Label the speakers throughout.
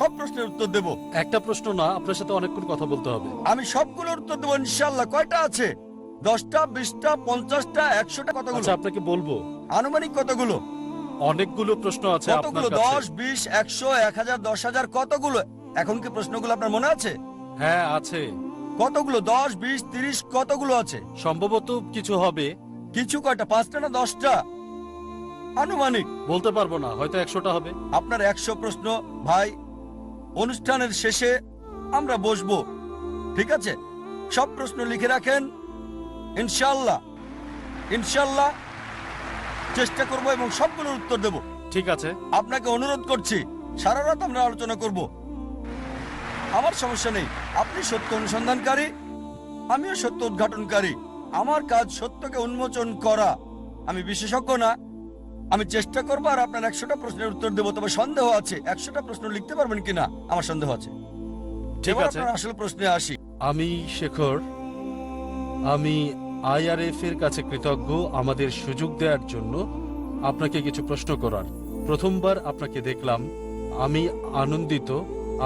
Speaker 1: সব প্রশ্নের উত্তর দেব।
Speaker 2: একটা প্রশ্ন না, আপনার সাথে অনেকক্ষণ কথা বলতে হবে।
Speaker 1: আমি সবগুলোর উত্তর দেবো ইনশাল্লাহ। কয়টা আছে? 10টা, 20টা, 50টা, 100টা? কতগুলো?
Speaker 2: আচ্ছা, আপনাকে বলবো।
Speaker 1: আনুমানিক কতগুলো?
Speaker 2: অনেকগুলো প্রশ্ন আছে
Speaker 1: কতগুলো?
Speaker 2: আপনার কাছে।
Speaker 1: 10, 20, 100, 1000, 10,000? কতগুলো? এখন কি প্রশ্নগুলো আপনার মনে আছে?
Speaker 2: হ্যাঁ আছে।
Speaker 1: কতগুলো? 10, 20, 30? কতগুলো আছে?
Speaker 2: সম্ভবত কিছু হবে।
Speaker 1: কিছু কয়টা? 5টা না 10টা? আনুমানিক
Speaker 2: বলতে পারবো না, হয়তো 100টা হবে।
Speaker 1: আপনার 100 প্রশ্ন। ভাই, অনুষ্ঠানের শেষে আমরা বসবো, ঠিক আছে? সব প্রশ্ন লিখে রাখেন। ইনশাল্লাহ ইনশাল্লাহ চেষ্টা করব এবং সবগুলোর উত্তর দেব।
Speaker 2: ঠিক আছে।
Speaker 1: আপনাকে অনুরোধ করছি, সারা রাত আমরা আলোচনা করব। আমার সমস্যা নেই। আপনি সত্য অনুসন্ধানকারী, আমিও সত্য উদ্ঘাটনকারী। আমার কাজ সত্যকে উন্মোচন করা। আমি বিশেষজ্ঞ না। আমি চেষ্টা করবো আর আপনার 100টা প্রশ্নের উত্তর দেবো। তবে সন্দেহ আছে 100টা প্রশ্ন লিখতে পারবেন কিনা, আমার সন্দেহ আছে।
Speaker 2: ঠিক
Speaker 1: এবার
Speaker 2: আছে।
Speaker 1: আপনার আসল প্রশ্নে আসি।
Speaker 2: আমি শেখর, আমি আইআরএফ এর কাছে কৃতজ্ঞ আমাদের সুযোগ দেওয়ার জন্য আপনাকে কিছু প্রশ্ন করার। প্রথমবার আপনাকে দেখলাম, আমি আনন্দিত।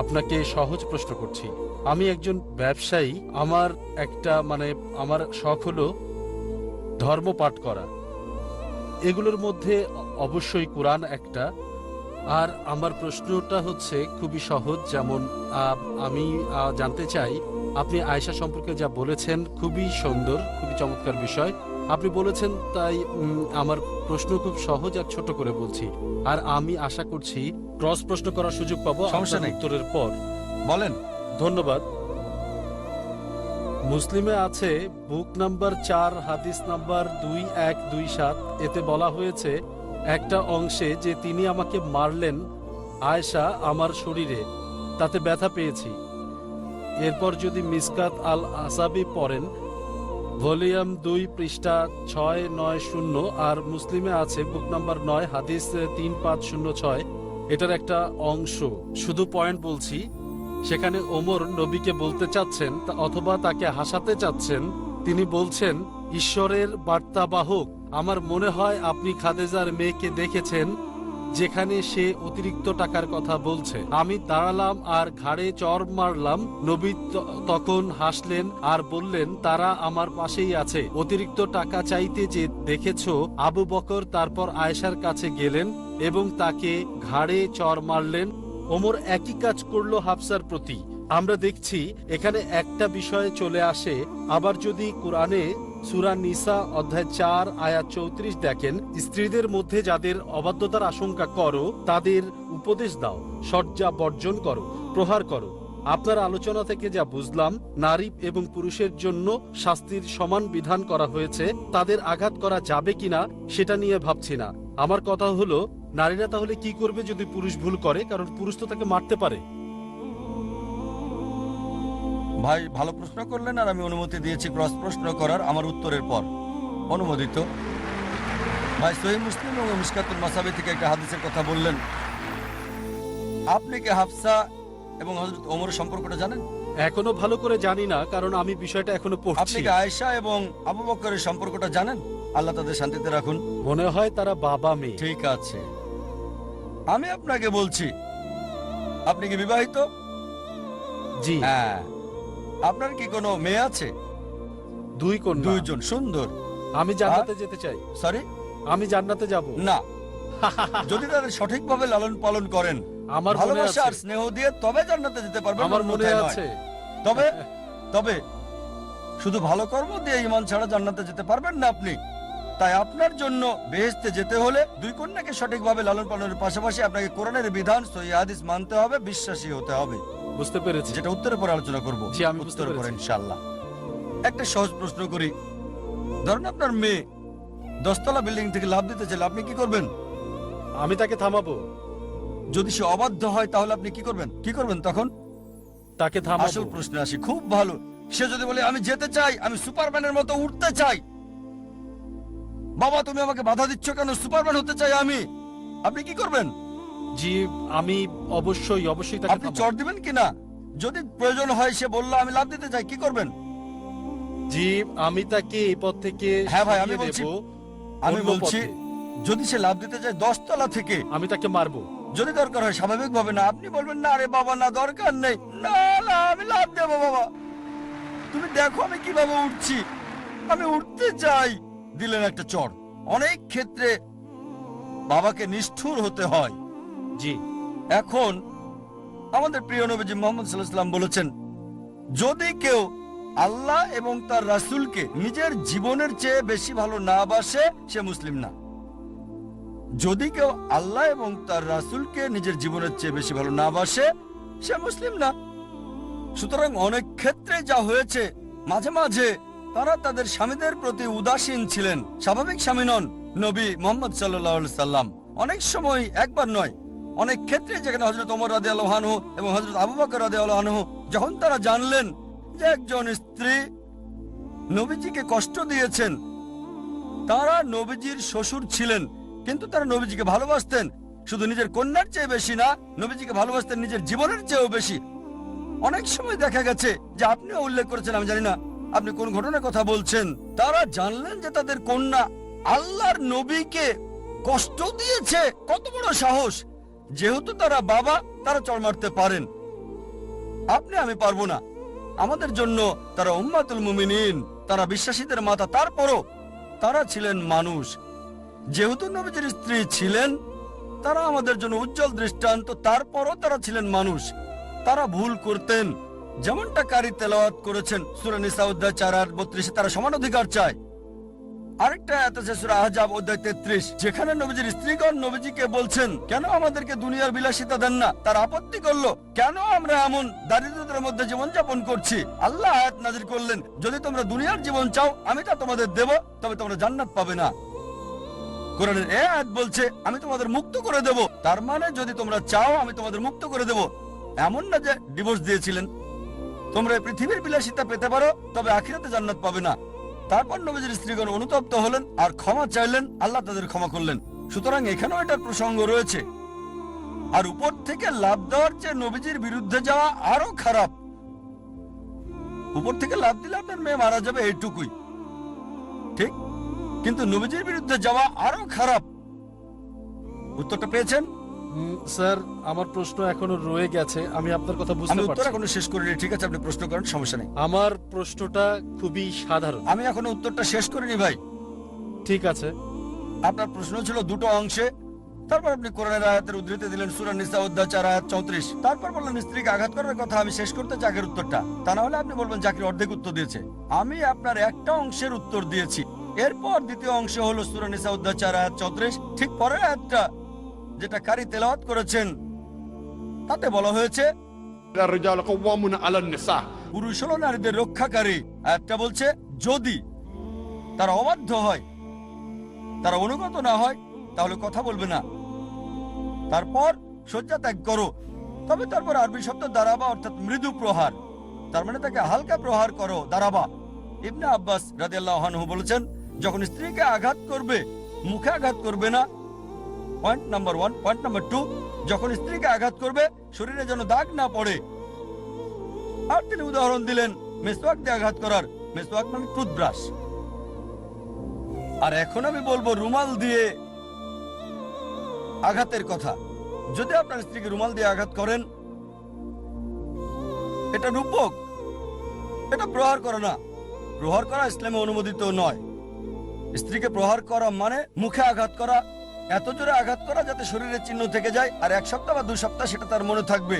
Speaker 2: আপনাকে সহজ প্রশ্ন করছি। আমি একজন ব্যবসায়ী। আমার আমার শখ হলো ধর্ম পাঠ করা। এগুলোর মধ্যে অবশ্যই কোরআন একটা। আর আমার প্রশ্নটা হচ্ছে খুবই সহজ। যেমন আমি জানতে চাই, আপনি আয়েশা সম্পর্কে যা বলেছেন খুবই সুন্দর, খুবই চমৎকার বিষয় আপনি বলেছেন। তাই আমার প্রশ্ন খুব সহজ আর ছোট করে বলছি। আর আমি আশা করছি ক্রস প্রশ্ন করার সুযোগ পাবো
Speaker 1: সমস্যা
Speaker 2: আপনার
Speaker 1: নেই।
Speaker 2: উত্তরের পর।
Speaker 1: বলেন।
Speaker 2: ধন্যবাদ। মুসলিমে আছে বুক নাম্বার 4 হাদিস নাম্বার 2127। এতে বলা হয়েছে একটা অংশে যে তিনি আমাকে মারলেন আয়েশা আমার শরীরে, তাতে ব্যথা পেয়েছি। এরপর যদি মিসকাত আল আসাবি পড়েন, ভলিউম 2 পৃষ্ঠা 690, আর মুসলিমে আছে বুক নাম্বার 9 হাদিস 3506। এটার একটা অংশ, শুধু পয়েন্ট বলছি। সেখানে ওমর নবীকে বলতে চাচ্ছেন অথবা তাকে হাসাতে চাচ্ছেন। তিনি বলছেন, ঈশ্বরের বার্তাবাহক, আমার মনে হয় আপনি খাদেজার মেয়েকে দেখেছেন, যেখানে সে অতিরিক্ত টাকার কথা বলছে। আমি দাঁড়ালাম আর ঘাড়ে চড় মারলাম। নবী তখন হাসলেন আর বললেন, তারা আমার পাশেই আছে। অতিরিক্ত টাকা চাইতে যে দেখেছো আবু বকর তারপর আয়েশার কাছে গেলেন এবং তাকে ঘাড়ে চড় মারলেন। ওমর একই কাজ করলো হাফসার প্রতি। আমরা দেখছি এখানে একটা বিষয় চলে আসে। আবার যদি কোরআনে সূরা নিসা অধ্যায় 4 আয়াত 34 দেখেন, স্ত্রীদের মধ্যে যাদের অবাধ্যতার আশঙ্কা করো তাদের উপদেশ দাও, শয্যা বর্জন করো, প্রহার করো। আপনার আলোচনা থেকে যা বুঝলাম, নারী এবং পুরুষের জন্য শাস্তির সমান বিধান করা হয়েছে। তাদের আঘাত করা যাবে কিনা সেটা নিয়ে ভাবছি না। আমার কথা হলো, নারীরা তাহলে কি করবে যদি পুরুষ ভুল করে? কারণ পুরুষ তো তাকে মারতে পারে।
Speaker 1: ভাই, ভালো প্রশ্ন করলেন আর আমি অনুমতি দিয়েছি ক্রস প্রশ্ন করার আমার উত্তরের পর। অনুমোদিত। ভাই, সহিহ মুসলিম এবং মিশকাতুল মাসাবি থেকে একটা হাদিসের কথা বললেন। আপনি কি হাফসা এবং হযরত ওমরের সম্পর্কটা জানেন?
Speaker 2: এখনো ভালো করে জানি না, কারণ আমি বিষয়টা এখনো
Speaker 1: আপনি
Speaker 2: পড়ছি।
Speaker 1: কি আয়েশা এবং আবু বকরের সম্পর্কটা জানেন? আল্লাহ তাদের শান্তিতে রাখুন।
Speaker 2: মনে হয় তারা বাবা মেয়ে।
Speaker 1: ঠিক আছে, আমি আপনাকে বলছি, আপনি কি বিবাহিত?
Speaker 2: জি।
Speaker 1: হ্যাঁ। আপনার কি কোনো মেয়ে আছে?
Speaker 2: 2 কন্যা।
Speaker 1: 2 জন। সুন্দর।
Speaker 2: আমি জান্নাতে যেতে চাই।
Speaker 1: সরি?
Speaker 2: আমি জান্নাতে যাব
Speaker 1: না। যদি তাদের সঠিকভাবে লালন পালন করেন,
Speaker 2: আমার মনে
Speaker 1: ভালোবাসা আর
Speaker 2: আছে।
Speaker 1: স্নেহ দিয়ে, তবে জান্নাতে যেতে পারবেন।
Speaker 2: আমার মনে
Speaker 1: অন্যথায় নয়।
Speaker 2: আছে।
Speaker 1: তবে তবে শুধু ভালো কর্ম দিয়ে ঈমান ছাড়া জান্নাতে যেতে পারবেন না আপনি। তাই আপনার জন্য বেহেশতে যেতে হলে 2 কন্যাকে সঠিকভাবে লালন পালনের পাশাপাশি আপনাকে কোরআনের বিধান, সহিহ হাদিস মানতে হবে, বিশ্বাসী হতে হবে।
Speaker 2: বুঝতে পেরেছি।
Speaker 1: যেটা উত্তরের পরে আলোচনা করব।
Speaker 2: জি, আমি বুঝতে
Speaker 1: উত্তরের পরে
Speaker 2: পেরেছি।
Speaker 1: ইনশাআল্লাহ। একটা সহজ প্রশ্ন করি। ধরুন আপনার মেয়ে 10 তলা বিল্ডিং থেকে লাফ দিতে চাইলে আপনি কি করবেন?
Speaker 2: আমি তাকে থামাবো।
Speaker 1: যদি সে অবাধ্য হয় তাহলে আপনি কি করবেন? কি করবেন তখন?
Speaker 2: তাকে
Speaker 1: আসল
Speaker 2: থামাবো।
Speaker 1: প্রশ্নে আসি। খুব ভালো। সে যদি বলে, আমি যেতে চাই, আমি সুপারম্যানের মতো উঠতে চাই, বাবা তুমি আমাকে বাধা দিচ্ছ কেন, সুপারম্যান হতে চাই আমি, আপনি কি করবেন?
Speaker 2: জি, আমি অবশ্যই তাকে
Speaker 1: আপনি
Speaker 2: থামাবো।
Speaker 1: চড় দিবেন কিনা? যদি প্রয়োজন হয়, সে বলল আমি লাফ দিতে চাই, কি করবেন?
Speaker 2: জি, আমি তাকে এই পথ থেকে
Speaker 1: হ্যাঁ ভাই, আমি
Speaker 2: সরিয়ে
Speaker 1: বলছি,
Speaker 2: দেব।
Speaker 1: আমি
Speaker 2: অন্য
Speaker 1: বলছি,
Speaker 2: পথে।
Speaker 1: যদি সে লাফ দিতে চায় 10 তলা থেকে,
Speaker 2: আমি তাকে মারবো।
Speaker 1: যদি দরকার হয় স্বাভাবিকভাবে না, আপনি বলবেন না আরে বাবা না দরকার নেই, না না আমি লাভ দেবো বাবা, তুমি দেখো আমি কিভাবে উঠছি, আমি উঠতে চাই, দিলেন একটা চড়। অনেক ক্ষেত্রে বাবাকে নিষ্ঠুর হতে হয়।
Speaker 2: জি।
Speaker 1: এখন আমাদের প্রিয় নবীজি মুহাম্মদ সাল্লাল্লাহু আলাইহি ওয়াসাল্লাম বলেছেন, যদি কেউ আল্লাহ এবং তার রাসূলকে নিজের জীবনের চেয়ে বেশি ভালো না বাসে সে মুসলিম না। যদি কেউ আল্লাহ এবং তার রাসূলকে নিজের জীবনের চেয়ে বেশি ভালো না বাসে সে মুসলিম না। সুতরাং অনেক ক্ষেত্রে যা হয়েছে, মাঝে মাঝে তারা তাদের স্বামীদের প্রতি উদাসীন ছিলেন। স্বাভাবিক স্বামী নন নবী মুহাম্মদ সাল্লাল্লাহু আলাইহি সাল্লাম। অনেক সময়, একবার নয়, অনেক ক্ষেত্রে যেখানে হযরত ওমর রাদিয়াল্লাহু আনহু এবং হযরত আবু বকর রাদিয়াল্লাহু আনহু যখন তারা জানলেন যে একজন স্ত্রী নবীজিকে কষ্ট দিয়েছেন, তারা নবীজির শ্বশুর ছিলেন কিন্তু তারা নবীজিকে ভালোবাসতেন, শুধু নিজের কন্যার চেয়ে বেশি না, নবীজিকে ভালোবাসতেন নিজের জীবনের চেয়েও বেশি। অনেক সময় দেখা গেছে যে আপনিও উল্লেখ করেছেন, আমি জানি না আপনি কোন ঘটনার কথা বলছেন, তারা জানলেন যে তাদের কন্যা আল্লাহর নবীকে কষ্ট দিয়েছে। কত বড় সাহস! যেহেতু তারা বাবা, তারা চড় মারতে পারেন, আপনি আমি পারবো না। আমাদের জন্য তারা উম্মাতুল মুমিনিন, তারা বিশ্বাসীদের মাতা, তারপরও তারা ছিলেন মানুষ। যেহেতু নবীজির স্ত্রী ছিলেন, তারা আমাদের জন্য উজ্জ্বল দৃষ্টান্ত, তারপরও তারা ছিলেন মানুষ, তারা ভুল করতেন। যেমনটা কারি তেলাওয়াত করেছেন সূরা নিসা অধ্যায় 4:32, তারা সমান অধিকার চায়। আরেকটা আয়াত আছে সূরা আহজাব অধ্যায় 33, যেখানে নবীজির স্ত্রীগণ নবীজিকে বলছেন, কেন আমাদেরকে দুনিয়ার বিলাসিতা দেন না? তারা আপত্তি করলো, কেন আমরা এমন দারিদ্রতার মধ্যে জীবনযাপন করছি? আল্লাহ আয়াত নাযিল করলেন, যদি তোমরা দুনিয়ার জীবন চাও আমি তা তোমাদের দেব, তবে তোমরা জান্নাত পাবে না। কোরআনের এই আয়াত বলছে আমি তোমাদের মুক্ত করে দেব, তার মানে যদি তোমরা চাও আমি তোমাদের মুক্ত করে দেব। এমন না যে ডিভোর্স দিয়েছিলেন, তোমরা পৃথিবীর বিলাসিতা পেতে পারো তবে আখিরাতে জান্নাত পাবে না। তারপর নবীজির স্ত্রীগণ অনুতপ্ত হলেন আর ক্ষমা চাইলেন, আল্লাহ তাদের ক্ষমা করলেন। সুতরাং এখানেও এটার প্রসঙ্গ রয়েছে। আর উপর থেকে লাভ দেওয়ার চেয়ে নবীজির বিরুদ্ধে যাওয়া আরো খারাপ। উপর থেকে লাভ দিলে আপনার মেয়ে মারা যাবে, এইটুকুই ঠিক, কিন্তু নবীজির বিরুদ্ধে যাওয়া আরো খারাপ। উত্তরটা পেয়েছেন?
Speaker 2: স্যার, আমার প্রশ্ন এখনো রয়ে গেছে, আমি আপনার কথা
Speaker 1: আমি
Speaker 2: বুঝতে
Speaker 1: উত্তর
Speaker 2: পারছি।
Speaker 1: এখনো শেষ করিনি, ঠিক আছে আপনি প্রশ্ন করেন, সমস্যা নেই।
Speaker 2: আমার প্রশ্নটা খুবই সাধারণ।
Speaker 1: আমি এখনো উত্তরটা শেষ করিনি ভাই।
Speaker 2: ঠিক আছে।
Speaker 1: আপনার প্রশ্ন ছিল দুটো অংশে, তারপর আপনি কোরআনের আয়াতের উদ্ধৃতি দিলেন সূরা নিসা অধ্যায় 4:34, তারপর বললেন স্ত্রীকে আঘাত করার কথা। আমি শেষ করতে চাই আগের উত্তরটা, তা না হলে আপনি বলবেন জাকির অর্ধেক উত্তর দিয়েছে। আমি আপনার একটা অংশের উত্তর দিয়েছি। এরপর দ্বিতীয় অংশ হলো সূরা নিসা অধ্যায় 4:34, ঠিক পরের আয়াতটা যেটা কারি তেলাওয়াত করেছেন, তাতে বলা হয়েছে
Speaker 3: الرجال قوامون على النساء
Speaker 1: পুরুষ হলো নারীদের রক্ষাকারী। আয়াতটা বলছে যদি তারা অবাধ্য হয়, তারা অনুগত না হয়, তাহলে কথা বলবে না, তারপর শয্যা ত্যাগ করো। তবে তারপর আরবি শব্দ দারাবা, অর্থাৎ মৃদু প্রহার, তার মানে তাকে হালকা প্রহার করো, দারাবা। ইবনে আব্বাস রাদিয়াল্লাহু আনহু বলেছেন, যখন স্ত্রীকে আঘাত করবে মুখে আঘাত করবে না, পয়েন্ট নাম্বার 1। পয়েন্ট নাম্বার 2, যখন স্ত্রীকে আঘাত করবে শরীরে যেন দাগ না পড়ে। আর তিনি উদাহরণ দিলেন মেসওয়াক দিয়ে আঘাত করার। মেসওয়াক মানে টুথব্রাশ। আর এখন আমি বলবো রুমাল দিয়ে আঘাতের কথা। যদি আপনার স্ত্রীকে রুমাল দিয়ে আঘাত করেন, এটা রূপক, এটা প্রহার করা না। প্রহার করা ইসলামে অনুমোদিত নয়। স্ত্রীকে প্রহার করা মানে মুখে আঘাত করা, এত জোরে আঘাত করা যাতে শরীরে চিহ্ন থেকে যায়, আর 1 সপ্তাহ বা 2 সপ্তাহ সেটা তার মনে থাকবে।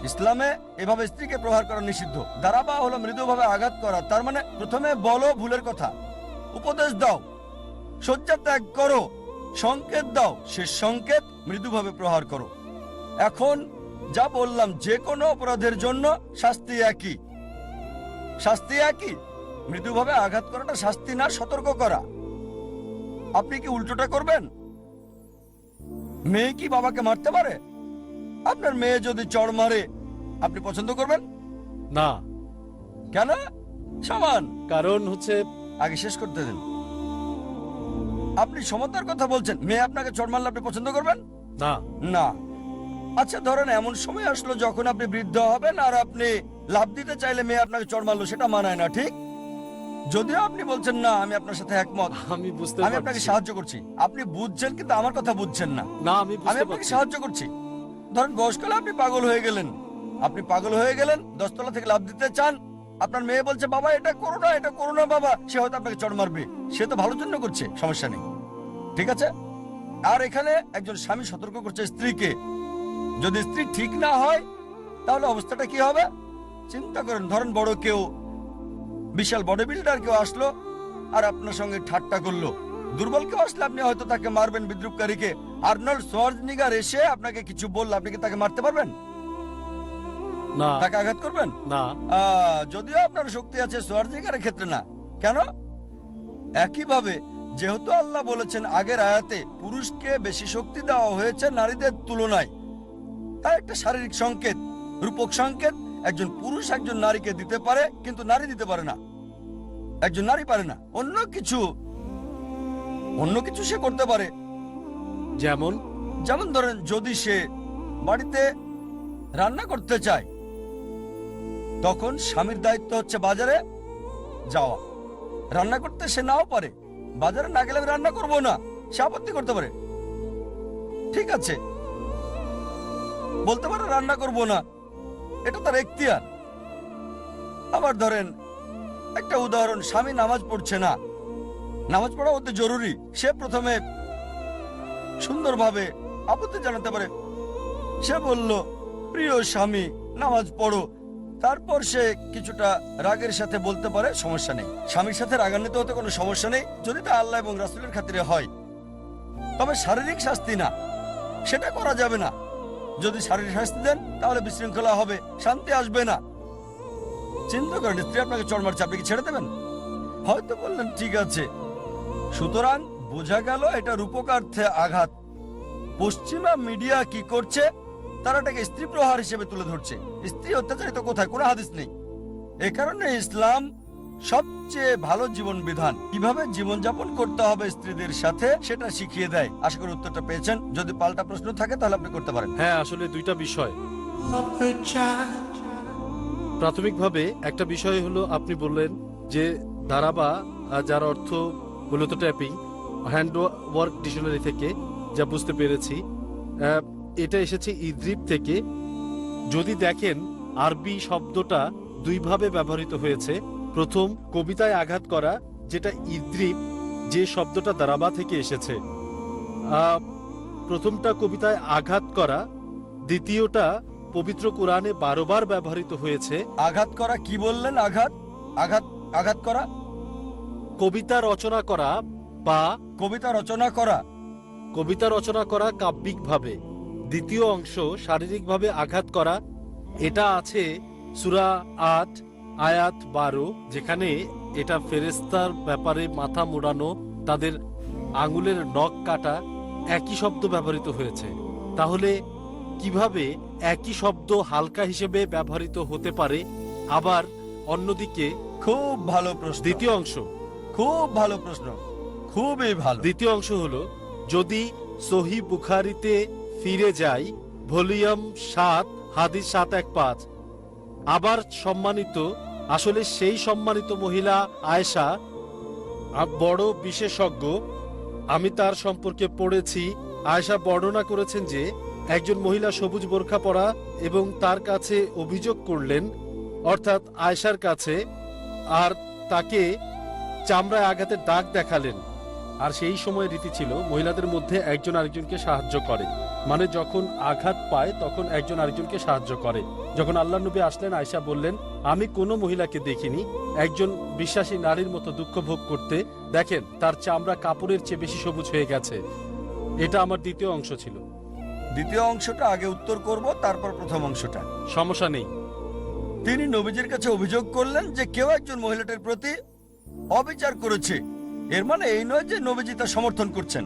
Speaker 1: ইসলামে এভাবে স্ত্রীকে প্রহার করা নিষিদ্ধ। দারাবা হলো মৃদুভাবে আঘাত করা, তার মানে প্রথমে বলো ভুলের কথা, উপদেশ দাও, শয্যা ত্যাগ করো, সংকেত দাও, শেষ সংকেত মৃদুভাবে প্রহার করো। এখন যা বললাম, যে কোনো অপরাধের জন্য শাস্তি একই। শাস্তি একই। মৃদুভাবে আঘাত করাটা শাস্তি না, সতর্ক করা। আপনি কি উল্টোটা করবেন? মেয়ে কি বাবাকে মারতে পারে? আপনার মেয়ে যদি চড় মারে আপনি পছন্দ করবেন
Speaker 2: না।
Speaker 1: কেন? সমান।
Speaker 2: কারণ হচ্ছে,
Speaker 1: আগে শেষ করতে দেন। আপনি সমতার কথা বলছেন, মেয়ে আপনাকে চড় মারলে আপনি পছন্দ করবেন
Speaker 2: না।
Speaker 1: না। আচ্ছা ধরেন এমন সময় আসলো যখন আপনি বৃদ্ধ হবেন আর আপনি লাভ দিতে চাইলে মেয়ে আপনাকে চড় মারলো, সেটা মানায় না, ঠিক? যদিও আপনি বলছেন না, আমি আপনার সাথে একমত,
Speaker 2: আমি বুঝতে
Speaker 1: আমি আপনাকে
Speaker 2: পারছি।
Speaker 1: সাহায্য করছি। আপনি বুঝছেন কিন্তু আমার কথা বুঝছেন না।
Speaker 2: না, আমি
Speaker 1: আমি
Speaker 2: বুঝতে
Speaker 1: আপনাকে
Speaker 2: পারছি।
Speaker 1: সাহায্য করছি। ধরেন বয়সকালে আপনি পাগল হয়ে গেলেন, 10তলা থেকে লাফ দিতে চান, আপনার মেয়ে বলছে বাবা এটা করো না বাবা, সে হয়তো আপনাকে চড় মারবে, সে তো ভালোর জন্য করছে, সমস্যা নেই, ঠিক আছে। আর এখানে একজন স্বামী সতর্ক করছে স্ত্রীকে, যদি স্ত্রী ঠিক না হয় তাহলে অবস্থাটা কি হবে চিন্তা করেন। ধরেন বড় কেউ, বিশাল বডি বিল্ডার কেউ আসলো আর আপনার সঙ্গে ঠাট্টা করলো, দুর্বল কেউ আসলে আপনি হয়তো তাকে মারবেন, বিদ্রুপকারীকে। আর্নল্ড শোয়ার্জনিগার এসে আপনাকে কিছু বললে আপনি কি তাকে মারতে পারবেন?
Speaker 2: না,
Speaker 1: তাকে আঘাত করবেন
Speaker 2: না।
Speaker 1: যদিও আপনার শক্তি আছে, শোয়ার্জনিগারের ক্ষেত্রে না। কেন? একইভাবে যেহেতু আল্লাহ বলেছেন আগের আয়াতে পুরুষকে বেশি শক্তি দেওয়া হয়েছে নারীদের তুলনায়, তাই একটা শারীরিক সংকেত, রূপক সংকেত একজন পুরুষ একজন নারীকে দিতে পারে, কিন্তু নারী দিতে পারে না, একজন নারী পারে না। অন্য কিছু সে করতে পারে, যেমন ধরেন যদি সে বাড়িতে রান্না করতে চায়, তখন স্বামীর দায়িত্ব হচ্ছে বাজারে যাওয়া। রান্না করতে সে নাও পারে, বাজারে না গেলে আমি রান্না করবো না, সে আপত্তি করতে পারে, ঠিক আছে, বলতে পারে রান্না করবো না, এটা তার এখতিয়ার। আবার ধরেন একটা উদাহরণ, স্বামী নামাজ পড়ছে না, নামাজ পড়া অতি জরুরি, সে প্রথমে সুন্দরভাবে আপত্তি জানাতে পারে, সে বলল প্রিয় স্বামী নামাজ পড়ো, তারপর সে কিছুটা রাগের সাথে বলতে পারে সমস্যা নেই, স্বামীর সাথে রাগান্বিত হতে কোনো সমস্যা নেই যদি তা আল্লাহ এবং রাসূলের খাতিরে হয়। তবে শারীরিক শাস্তি না, সেটা করা যাবে না। যদি শারীরিক শাস্তি দেন তাহলে বিশৃঙ্খলা হবে, শান্তি আসবে না। চিন্তা করেন স্ত্রী আপনাকে চড় মারছে, আপনি কি ছেড়ে দেবেন? হয়তো বললেন ঠিক আছে। সুতরাং বোঝা গেল এটা রূপকার্থে আঘাত। পশ্চিমা মিডিয়া কি করছে, তারা এটাকে স্ত্রী প্রহার হিসেবে তুলে ধরছে। স্ত্রী অত্যাচারিত কোথায়? কোনো হাদিস নেই। এ কারণে ইসলাম সবচেয়ে ভালো জীবন বিধান, কিভাবে জীবনযাপন করতে হবে স্ত্রীদের সাথে সেটা শিখিয়ে দেয়। আশা করি উত্তরটা পেয়েছেন। যদি পাল্টা প্রশ্ন থাকে তাহলে আপনি করতে পারেন।
Speaker 2: হ্যাঁ, আসলে দুইটা বিষয়। প্রাথমিকভাবে একটা বিষয় হলো, আপনি বললেন যে দারাবা, যার অর্থ মূলত ট্যাপিং, হ্যান্ড ওয়ার্ক ডিকশনারি থেকে যা বুঝতে পেরেছি, এটা এসেছে ইদ্রিব থেকে। যদি দেখেন আরবি শব্দটা দুইভাবে ব্যবহৃত হয়েছে। প্রথম, কবিতায় আঘাত করা, যেটা ইদ্রিব, যে শব্দটা দারাবা থেকে এসেছে। প্রথমটা কবিতায় আঘাত করা, দ্বিতীয়টা পবিত্র কোরআনে 12 বার ব্যবহৃত হয়েছে।
Speaker 1: আঘাত করা কি বললেন? আঘাত আঘাত আঘাত করা,
Speaker 2: কবিতা রচনা করা বা
Speaker 1: কবিতা রচনা করা,
Speaker 2: কবিতা রচনা করা কাব্যিকভাবে। দ্বিতীয় অংশ শারীরিকভাবে আঘাত করা, এটা আছে সূরা ৮ আয়াত 12, যেখানে এটা ফেরেশতার ব্যাপারে মাথা মোড়ানো, তাদের আঙুলের নখ কাটা, একই শব্দ ব্যবহৃত হয়েছে। তাহলে কিভাবে একই শব্দ হালকা হিসেবে ব্যবহৃত হতে পারে? আবার অন্যদিকে
Speaker 1: খুব ভালো প্রশ্ন।
Speaker 2: দ্বিতীয় অংশ,
Speaker 1: খুব ভালো প্রশ্ন, খুবই ভালো।
Speaker 2: দ্বিতীয় অংশ হলো, যদি সহিহ বুখারীতে ফিরে যাই, ভলিউম 7 হাদিস 715, আবার সম্মানিত, আসলে সেই সম্মানিত মহিলা আয়েশা বড় বিশেষজ্ঞ, আমি তার সম্পর্কে পড়েছি। আয়েশা বর্ণনা করেছেন যে একজন মহিলা সবুজ বোরখা পরা এবং তার কাছে অভিযোগ করলেন, অর্থাৎ আয়েশার কাছে, আর তাকে চামড়ায় আঘাতের দাগ দেখালেন। আর সেই সময় রীতি ছিল মহিলাদের মধ্যে একজন আরেকজনকে সাহায্য করে, মানে যখন আঘাত পায় তখন একজন আরেকজনকে সাহায্য করে। যখন আল্লাহ নবী আসলেন, আয়েশা বললেন, আমি কোনো মহিলাকে দেখিনি একজন বিশ্বাসী নারীর মতো দুঃখ ভোগ করতে। দেখেন, তার চামড়া কাপড়ের চেয়ে বেশি সবুজ হয়ে গেছে। এটা আমার দ্বিতীয় অংশ ছিল।
Speaker 1: দ্বিতীয় অংশটা আগে উত্তর করব, তারপর প্রথম অংশটা।
Speaker 2: সমস্যা নেই।
Speaker 1: তিনি নবীজির কাছে অভিযোগ করলেন যে কেউ একজন মহিলাটির প্রতি অবিচার করেছে। এর মানে এই নয় যে নবীজি তা সমর্থন করছেন।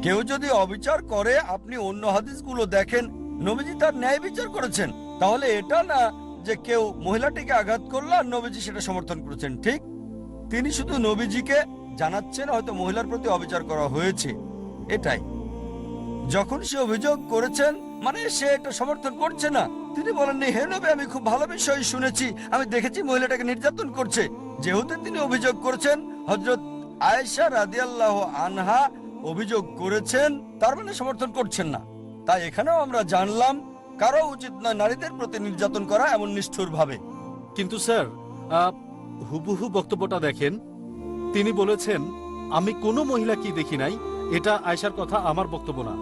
Speaker 1: কেউ যদি অবিচার করে, আপনি অন্য হাদিসগুলো দেখেন, নবীজি তার ন্যায় বিচার করেছেন। তাহলে এটা না যে কেউ মহিলাটিকে আঘাত করলো আর নবীজি সেটা সমর্থন করেছেন, ঠিক? তিনি শুধু নবীজিকে জানাচ্ছেন হয়তো মহিলার প্রতি অবিচার করা হয়েছে, এটাই। যখন সে অভিযোগ করেছেন, মানে সে এটা সমর্থন করছে না। তিনি বলেননি, হে নবী, আমি খুব ভালো বিষয় শুনেছি, আমি দেখেছি মহিলাটাকে নির্যাতন করছে। যেহেতু তিনি অভিযোগ করেছেন, হযরত আয়েশা রাদিয়াল্লাহু আনহা অভিযোগ করেছেন, তার মানে সমর্থন করছেন না। তাই এখানেও আমরা জানলাম কারো উচিত নয় নারীদের প্রতি নির্যাতন করা এমন নিষ্ঠুর ভাবে।
Speaker 2: কিন্তু স্যার হুবহু বক্তব্যটা দেখেন, তিনি বলেছেন আমি কোনো মহিলাকে দেখি নাই। এটা আয়েশার কথা, আমার বক্তব্য না।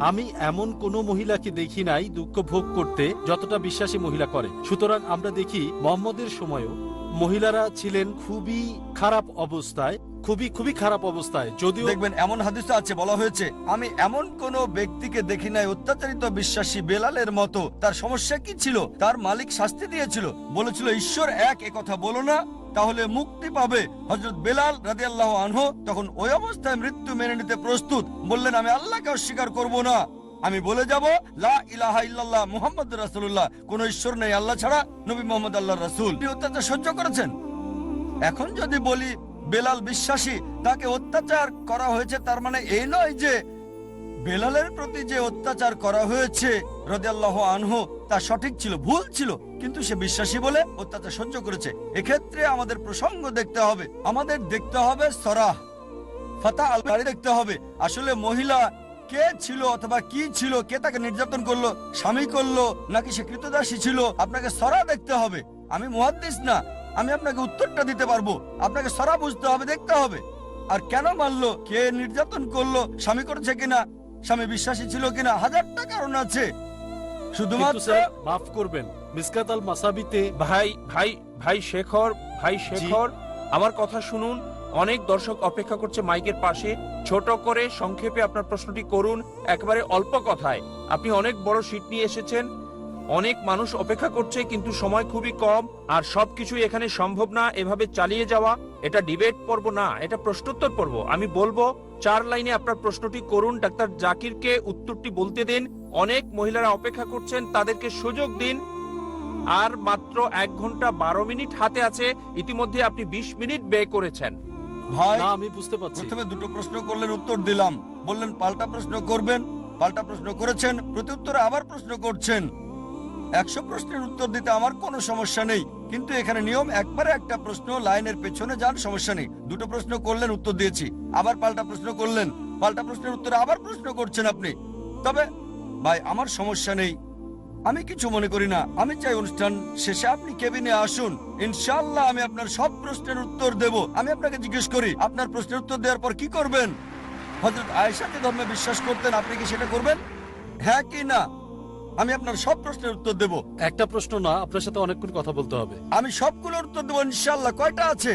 Speaker 2: আমি এমন কোনো মহিলাকে দেখি নাই দুঃখ ভোগ করতে যতটা বিশ্বাসী মহিলা করে। সুতরাং আমরা দেখি মোহাম্মদের সময়ও মহিলারা ছিলেন খুবই খারাপ অবস্থায়, খুবই খারাপ অবস্থায়। যদিও
Speaker 1: দেখবেন এমন হাদিসে আছে, বলা হয়েছে আমি এমন কোন ব্যক্তিকে দেখি নাই অত্যাচারিত বিশ্বাসী বেলালের মতো। তার সমস্যা কি ছিল? তার মালিক শাস্তি দিয়েছিল, বলেছিল ঈশ্বর এক, এ কথা বলো না তাহলে মুক্তি পাবে। হযরত বেলাল রাদিয়াল্লাহু আনহু তখন ওই অবস্থায় মৃত্যু মেনে নিতে প্রস্তুত। বললেন আমি আল্লাহকে অস্বীকার করব না, আমি বলে যাব লা ইলাহা ইল্লাল্লাহ মুহাম্মাদুর রাসূলুল্লাহ, কোন ঈশ্বর নেই আল্লাহ ছাড়া, নবী মুহাম্মদ আল্লাহর রাসূল। তিনি অত্যাচার সহ্য করেছেন। এখন যদি বলি বেলাল বিশ্বাসী, তাকে অত্যাচার করা হয়েছে, তার মানে এই নয় যে বেলালের প্রতি যে অত্যাচার করা হয়েছে রাদিয়াল্লাহু আনহু তা সঠিক ছিল, ভুল ছিল, কিন্তু সে বিশ্বাসী বলে অত্যাচার সহ্য করেছে। এক্ষেত্রে আমাদের প্রসঙ্গ দেখতে হবে, আমাদের দেখতে হবে সরাহ ফাতা আল বারি দেখতে হবে আসলে মহিলা কে ছিল অথবা কি ছিল, কে তাকে নির্যাতন করলো, স্বামী করলো নাকি সে কৃতদাসী ছিল। আপনাকে সরা দেখতে হবে। আমি মুহাদ্দিস না, আমি আপনাকে উত্তরটা দিতে পারবো। আপনাকে সরা বুঝতে হবে, দেখতে হবে। আর কেন মারলো, কে নির্যাতন করলো, স্বামী করেছে কিনা, স্বামী বিশ্বাসী ছিল কিনা, হাজারটা কারণ আছে।
Speaker 2: কিন্তু
Speaker 1: শুধুমাত্র
Speaker 2: স্যার মাফ করবেন, মিসকাত আল মাসাবিতে
Speaker 4: ভাই শেখর, আমার কথা শুনুন। অনেক দর্শক অপেক্ষা করছে মাইকের পাশে। ছোট করে সংক্ষেপে আপনার প্রশ্নটি করুন, একেবারে অল্প কথায়। আপনি অনেক বড় শীট নিয়ে এসেছেন, অনেক মানুষ অপেক্ষা করছে, কিন্তু সময় খুবই কম, আর সবকিছু এখানে সম্ভব না এভাবে চালিয়ে যাওয়া। এটা ডিবেট পর্ব না, এটা প্রশ্নোত্তর পর্ব। আমি বলবো 4 লাইনে আপনার প্রশ্নটি করুন, ডাক্তার জাকিরকে উত্তরটি বলতে দিন। অনেক মহিলারা অপেক্ষা করছেন, তাদেরকে সুযোগ দিন। আর মাত্র 1 ঘন্টা 12 মিনিট হাতে আছে, ইতিমধ্যে আপনি 20 মিনিট ব্যয় করেছেন।
Speaker 1: ভাই
Speaker 2: না, আমি বুঝতে পারছি।
Speaker 1: প্রথমে দুটো প্রশ্ন করলেন, উত্তর দিলাম, বললেন পাল্টা প্রশ্ন করবেন, পাল্টা প্রশ্ন করেছেন, প্রতি উত্তরে আবার প্রশ্ন করছেন। 100 প্রশ্নের উত্তর দিতে আমার কোনো সমস্যা নেই, কিন্তু এখানে নিয়ম একবারে একটা প্রশ্ন, লাইনের পেছনে যান, সমস্যা নেই। দুটো প্রশ্ন করলেন, উত্তর দিয়েছি, আবার পাল্টা প্রশ্ন করলেন, পাল্টা প্রশ্নের উত্তরে আবার প্রশ্ন করছেন আপনি। তবে ভাই আমার সমস্যা নেই, আমি কিছু মনে করি না। আমি চাই অনুষ্ঠান শেষে আপনি কেবিনে আসুন, ইনশাআল্লাহ আমি আপনার সব প্রশ্নের উত্তর দেব। আমি আপনাকে জিজ্ঞেস করি, আপনার প্রশ্নের উত্তর দেওয়ার পর কি করবেন? হযরত আয়েশা যে ধর্মে বিশ্বাস করতেন, আপনি কি সেটা করবেন? হ্যাঁ কি না? আমি আপনার সব প্রশ্নের উত্তর দেব।
Speaker 2: একটা প্রশ্ন না, আপনার সাথে অনেকক্ষণ কথা বলতে হবে।
Speaker 1: আমি সবগুলোর উত্তর দেবো ইনশাআল্লাহ। কয়টা আছে?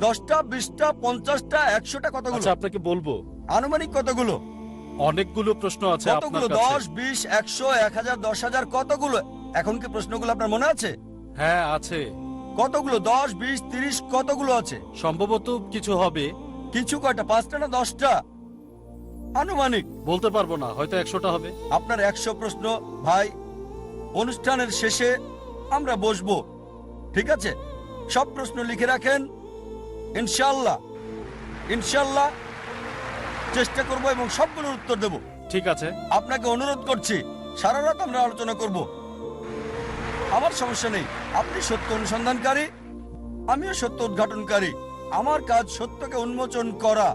Speaker 1: 10টা, 20টা, 50টা, 100টা, কতগুলো?
Speaker 2: আচ্ছা, আপনাকে বলবো।
Speaker 1: আনুমানিক কতগুলো?
Speaker 2: অনেকগুলো প্রশ্ন আছে
Speaker 1: কতগুলো?
Speaker 2: আপনার কাছে।
Speaker 1: 10, 20, 100, 1000, 10,000, কতগুলো? এখন কি প্রশ্নগুলো আপনার মনে আছে?
Speaker 2: হ্যাঁ আছে।
Speaker 1: কতগুলো? 10, 20, 30, কতগুলো আছে?
Speaker 2: সম্ভবত কিছু হবে,
Speaker 1: কিছু কয়টা? 5টা না 10টা? আনুমানিক
Speaker 2: বলতে পারবো না, হয়তো 100টা হবে।
Speaker 1: আপনার 100 প্রশ্ন। ভাই অনুষ্ঠানের শেষে আমরা বসবো, ঠিক আছে? সব প্রশ্ন লিখে রাখেন, ইনশাআল্লাহ ইনশাআল্লাহ চেষ্টা করব এবং সবগুলোর উত্তর দেব।
Speaker 2: ঠিক আছে।
Speaker 1: আপনাকে অনুরোধ করছি, সারা রাত আমরা আলোচনা করব, আমার সমস্যা নেই। আপনি সত্য অনুসন্ধানকারী, আমিও সত্য উদ্ঘাটনকারী। আমার কাজ সত্যকে উন্মোচন করা।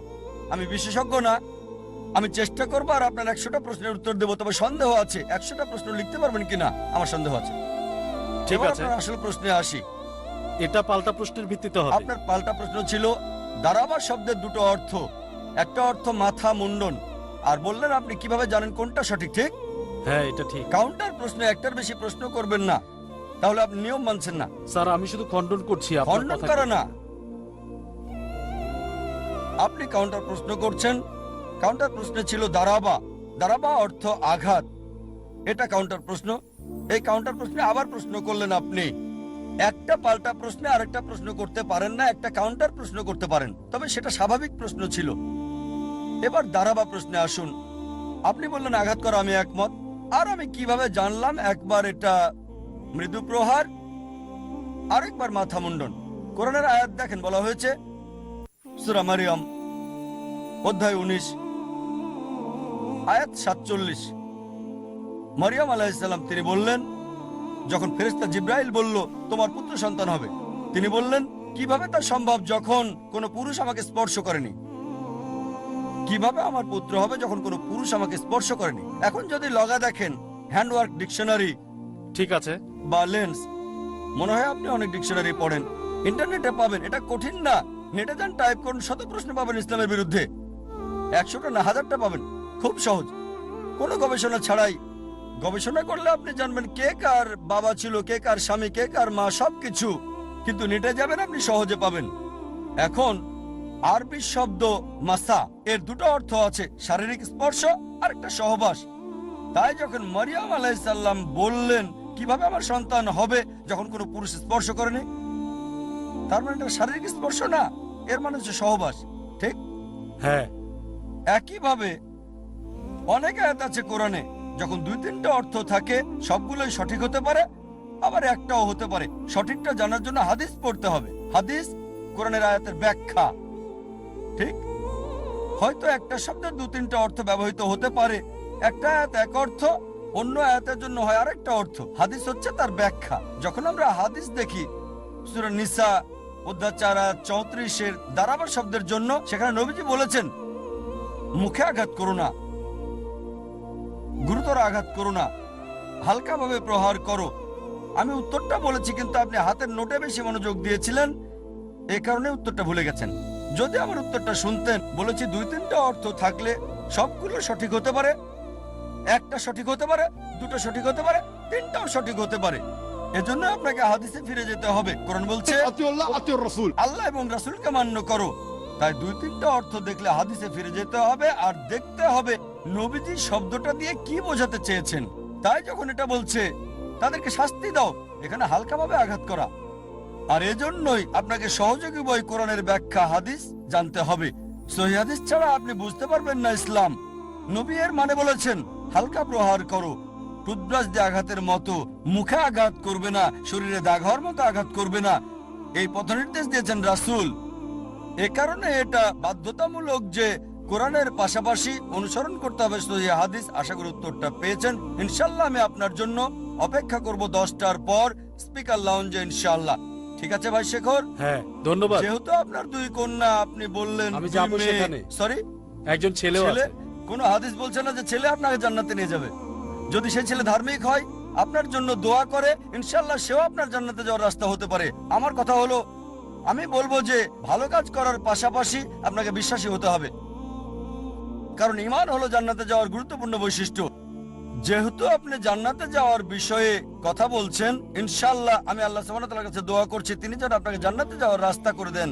Speaker 1: আমি বিশেষজ্ঞ না, আমি চেষ্টা করবো আর আপনার 100টা প্রশ্নের উত্তর দেবো। তবে সন্দেহ আছে 100টা প্রশ্ন লিখতে পারবেন কিনা, আমার সন্দেহ আছে।
Speaker 2: ঠিক
Speaker 1: এবার
Speaker 2: আছে,
Speaker 1: আপনার আসল প্রশ্নে আসি।
Speaker 2: এটা পাল্টা প্রশ্নের ভিত্তিতে হবে।
Speaker 1: আপনার পাল্টা প্রশ্ন ছিল দারাবা শব্দের দুটো অর্থ, একটা অর্থ মাথা মুন্ডন, আর বললেন আপনি কিভাবে জানেন কোনটা সঠিক। ঠিক?
Speaker 2: হ্যাঁ, এটা ঠিক।
Speaker 1: কাউন্টার প্রশ্নে একটার বেশি প্রশ্ন করবেন না, তাহলে আপনি নিয়ম মানছেন না।
Speaker 2: স্যার, আমি শুধু খণ্ডন করছি আপনার
Speaker 1: খণ্ডন
Speaker 2: কথা।
Speaker 1: করে না, আপনি কাউন্টার প্রশ্ন করছেন। কাউন্টার প্রশ্নে ছিল দারাবা, দারাবা অর্থ আঘাত, এটা কাউন্টার প্রশ্ন। এই কাউন্টার প্রশ্নে আবার প্রশ্ন করলেন আপনি। একটা পাল্টা প্রশ্নে আরেকটা প্রশ্ন করতে পারেন না, একটা কাউন্টার প্রশ্ন করতে পারেন, তবে সেটা স্বাভাবিক প্রশ্ন ছিল। এবার দারাবা প্রশ্নে আসুন। আপনি বললেন আঘাত করা, আমি একমত। আর আমি কিভাবে জানলাম? একবার এটা মৃদু প্রহার, আরেকবার মাথা মুন্ডন। কোরআনের আয়াত দেখেন, বলা হয়েছে সূরা মারিয়াম অধ্যায় 19 আয়াত 47। মারিয়াম আলাইহিস সালাম তিনি বললেন, যখন ফেরেশতা জিব্রাইল বলল তোমার পুত্র সন্তান হবে, তিনি বললেন কিভাবে তা সম্ভব যখন কোনো পুরুষ আমাকে স্পর্শ করেনি। কিভাবে আমার পুত্র হবে যখন কোনো পুরুষ আমাকে স্পর্শ করেনি? এখন যদি লগা দেখেন, হ্যান্ডওয়ার্ক ডিকশনারি
Speaker 2: ঠিক আছে।
Speaker 1: বা লেন্স, মনে হয় আপনি অনেক ডিকশনারি পড়েন, ইন্টারনেটে পাবেন। এটা কঠিন না, নেটে যান, টাইপ করুন, শত প্রশ্ন পাবেন ইসলামের বিরুদ্ধে। 100টা না 1000টা পাবেন, খুব সহজ, কোনো গবেষণা ছাড়াই। গবেষণা করলে আপনি জানবেন কে কার বাবা ছিল, কে কার স্বামী, কে কার মা, সবকিছু। কিন্তু নেটে যাবেন, আপনি সহজে পাবেন। এখন আরবি শব্দ মাসা, এর দুটো অর্থ আছে, শারীরিক স্পর্শ আর একটা সহবাস। তাই যখন মারিয়াম আলাইহিসসালাম বললেন কিভাবে আমার সন্তান হবে যখন কোনো পুরুষ স্পর্শ করেনি, তার মানে এটা শারীরিক স্পর্শ না, এর মানে হচ্ছে সহবাস, ঠিক?
Speaker 2: হ্যাঁ,
Speaker 1: একইভাবে অনেক আয়াত আছে কোরআনে, যখন 2-3টা অর্থ থাকে সবগুলোই সঠিক হতে পারে, আবার একটাও হতে পারে। সঠিকটা জানার জন্য হাদিস পড়তে হবে। হাদিস কোরআনের আয়াতের ব্যাখ্যা, ঠিক? হয়তো একটা শব্দের 2-3টা অর্থ ব্যবহৃত হতে পারে, একটা আয়াত এক অর্থ, অন্য আয়াতের জন্য হয় আরেকটা অর্থ। হাদিস হচ্ছে তার ব্যাখ্যা। যখন আমরা হাদিস দেখি সূরা নিসা অধ্যায় 4 আয়াত 34-এর দারাবার শব্দের জন্য, সেখানে নবীজি বলেছেন মুখে আঘাত করো না, গুরুতর আঘাত করো না, হালকাভাবে প্রহার করো। আমি উত্তরটা বলেছি, কিন্তু আপনি হাতের নোটে বেশি মনোযোগ দিয়েছিলেন, এই কারণে উত্তরটা ভুলে গেছেন। যদি আমার উত্তরটা শুনতেন, বলেছি 2-3টা অর্থ থাকলে সবগুলো সঠিক হতে পারে, একটা সঠিক হতে পারে, দুটো সঠিক হতে পারে, 3টাও সঠিক হতে পারে। এজন্য আপনাকে হাদিসে ফিরে যেতে হবে। কোরআন বলছে
Speaker 3: আতিউল্লাহ আতিউর রাসূল।
Speaker 1: আল্লাহ এবং রাসূলকে মান্য করো। তাই 2-3টা অর্থ দেখলে হাদিসে ফিরে যেতে হবে, আর দেখতে হবে নবীজি শব্দটা দিয়ে কি বোঝাতে চেয়েছেন। তাই যখন এটা বলছে তাদেরকে শাস্তি দাও, এখানে হালকাভাবে আঘাত করা। আর এজন্যই আপনাকে সহযোগী বই কোরআনের ব্যাখ্যা হাদিস জানতে হবে। সহিহ হাদিস ছাড়া আপনি বুঝতে পারবেন না ইসলাম। নবী এর মানে বলেছেন হালকা প্রহার করো, টুথব্রাশ দিয়ে আঘাতের মতো, মুখে আঘাত করবে না, শরীরে দাগ হওয়ার মতো আঘাত করবে না, এই পথনির্দেশ দিয়েছেন রাসূল। এ কারণে এটা বাধ্যতামূলক যে কোরআনের পাশাপাশি অনুসরণ করতে হবে সহিহ হাদিস। আশা করি উত্তরটা পেয়েছেন। ইনশাআল্লাহ আমি আপনার জন্য অপেক্ষা করব 10টার পর স্পিকার লাউঞ্জে, ইনশাআল্লাহ। ঠিক আছে ভাই শেখর?
Speaker 2: হ্যাঁ, ধন্যবাদ।
Speaker 1: যেহেতু আপনার 2 কন্যা, আপনি বললেন
Speaker 2: আমি যাবো সেখানে।
Speaker 1: সরি,
Speaker 2: একজন ছেলেও
Speaker 1: ছেলে?
Speaker 2: আছে।
Speaker 1: কোনো হাদিস বলছে না যে ছেলে আপনাকে জান্নাতে নিয়ে যাবে। যদি সেই ছেলে ধার্মিক হয়, আপনার জন্য দোয়া করে, ইনশাআল্লাহ সেও আপনার জান্নাতে যাওয়ার রাস্তা হতে পারে। আমার কথা হলো, আমি বলবো যে ভালো কাজ করার পাশাপাশি আপনাকে বিশ্বাসী হতে হবে, কারণ ঈমান হলো জান্নাতে যাওয়ার গুরুত্বপূর্ণ বৈশিষ্ট্য। যেহেতু আপনি জান্নাতে যাওয়ার বিষয়ে কথা বলছেন, ইনশাআল্লাহ আমি আল্লাহ সুবহানাহু ওয়া তাআলার কাছে দোয়া করছি তিনি যেন আপনাকে জান্নাতে যাওয়ার রাস্তা করে দেন,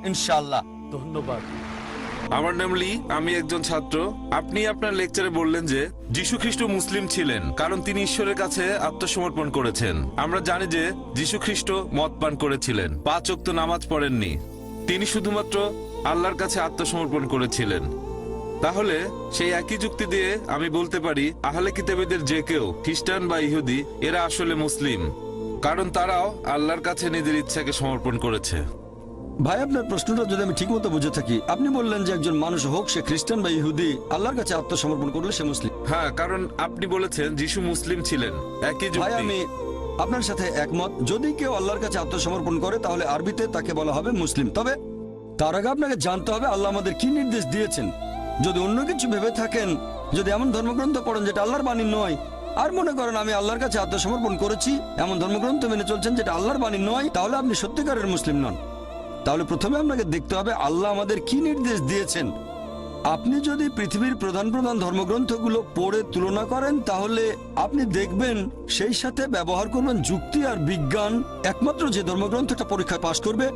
Speaker 1: ইনশাআল্লাহ।
Speaker 2: ধন্যবাদ।
Speaker 5: আমার নাম লি, আমি একজন ছাত্র। আপনি আপনার লেকচারে বললেন যে যীশু খ্রিস্ট মুসলিম ছিলেন কারণ তিনি ঈশ্বরের কাছে আত্মসমর্পণ করেছেন। আমরা জানি যে যীশু খ্রিস্ট মদ পান করেছিলেন, 5 ওয়াক্ত নামাজ পড়েননি, তিনি শুধুমাত্র আল্লাহর কাছে আত্মসমর্পণ করেছিলেন। তাহলে সেই একই যুক্তি দিয়ে আমি বলতে পারি আহলে কিতাবীদের যে কেউ, খ্রিস্টান বা ইহুদি, এরা আসলে মুসলিম, কারণ তারাও আল্লাহর কাছে নিজের ইচ্ছাকে সমর্পণ করেছে।
Speaker 1: ভাই, আপনার প্রশ্নটা যদি আমি ঠিক মতো বুঝে থাকি, আপনি বললেন যে একজন মানুষ হোক সে খ্রিস্টান বা ইহুদি, আল্লাহর কাছে আত্মসমর্পণ করলে সে মুসলিম।
Speaker 5: হ্যাঁ, কারণ আপনি বলেছেন যীশু মুসলিম ছিলেন, একই
Speaker 1: ভাই,
Speaker 5: যুক্তি।
Speaker 1: আমি আপনার সাথে একমত। যদি কেউ আল্লাহর কাছে আত্মসমর্পণ করে তাহলে আরবিতে তাকে বলা হবে মুসলিম। তবে তার আগে আপনাকে জানতে হবে আল্লাহ আমাদের কি নির্দেশ দিয়েছেন। যদি অন্য কিছু ভেবে থাকেন, যদি এমন ধর্মগ্রন্থ পড়েন যেটা আল্লাহর বাণী নয়, আর মনে করেন আমি আল্লাহর কাছে আত্মসমর্পণ করেছি, এমন ধর্মগ্রন্থ মেনে চলছেন যেটা আল্লাহর বাণী নয়, তাহলে আপনি সত্যিকারের মুসলিম নন। তাহলে প্রথমে আপনাকে দেখতে হবে আল্লাহ আমাদের কি নির্দেশ দিয়েছেন। আপনি যদি পৃথিবীর প্রধান প্রধান ধর্মগ্রন্থগুলো পড়ে তুলনা করেন, তাহলে আপনি দেখবেন সেই সাথে ব্যবহার করবেন যুক্তি আর বিজ্ঞান। একমাত্র যে ধর্মগ্রন্থটা পরীক্ষায় পাশ করবে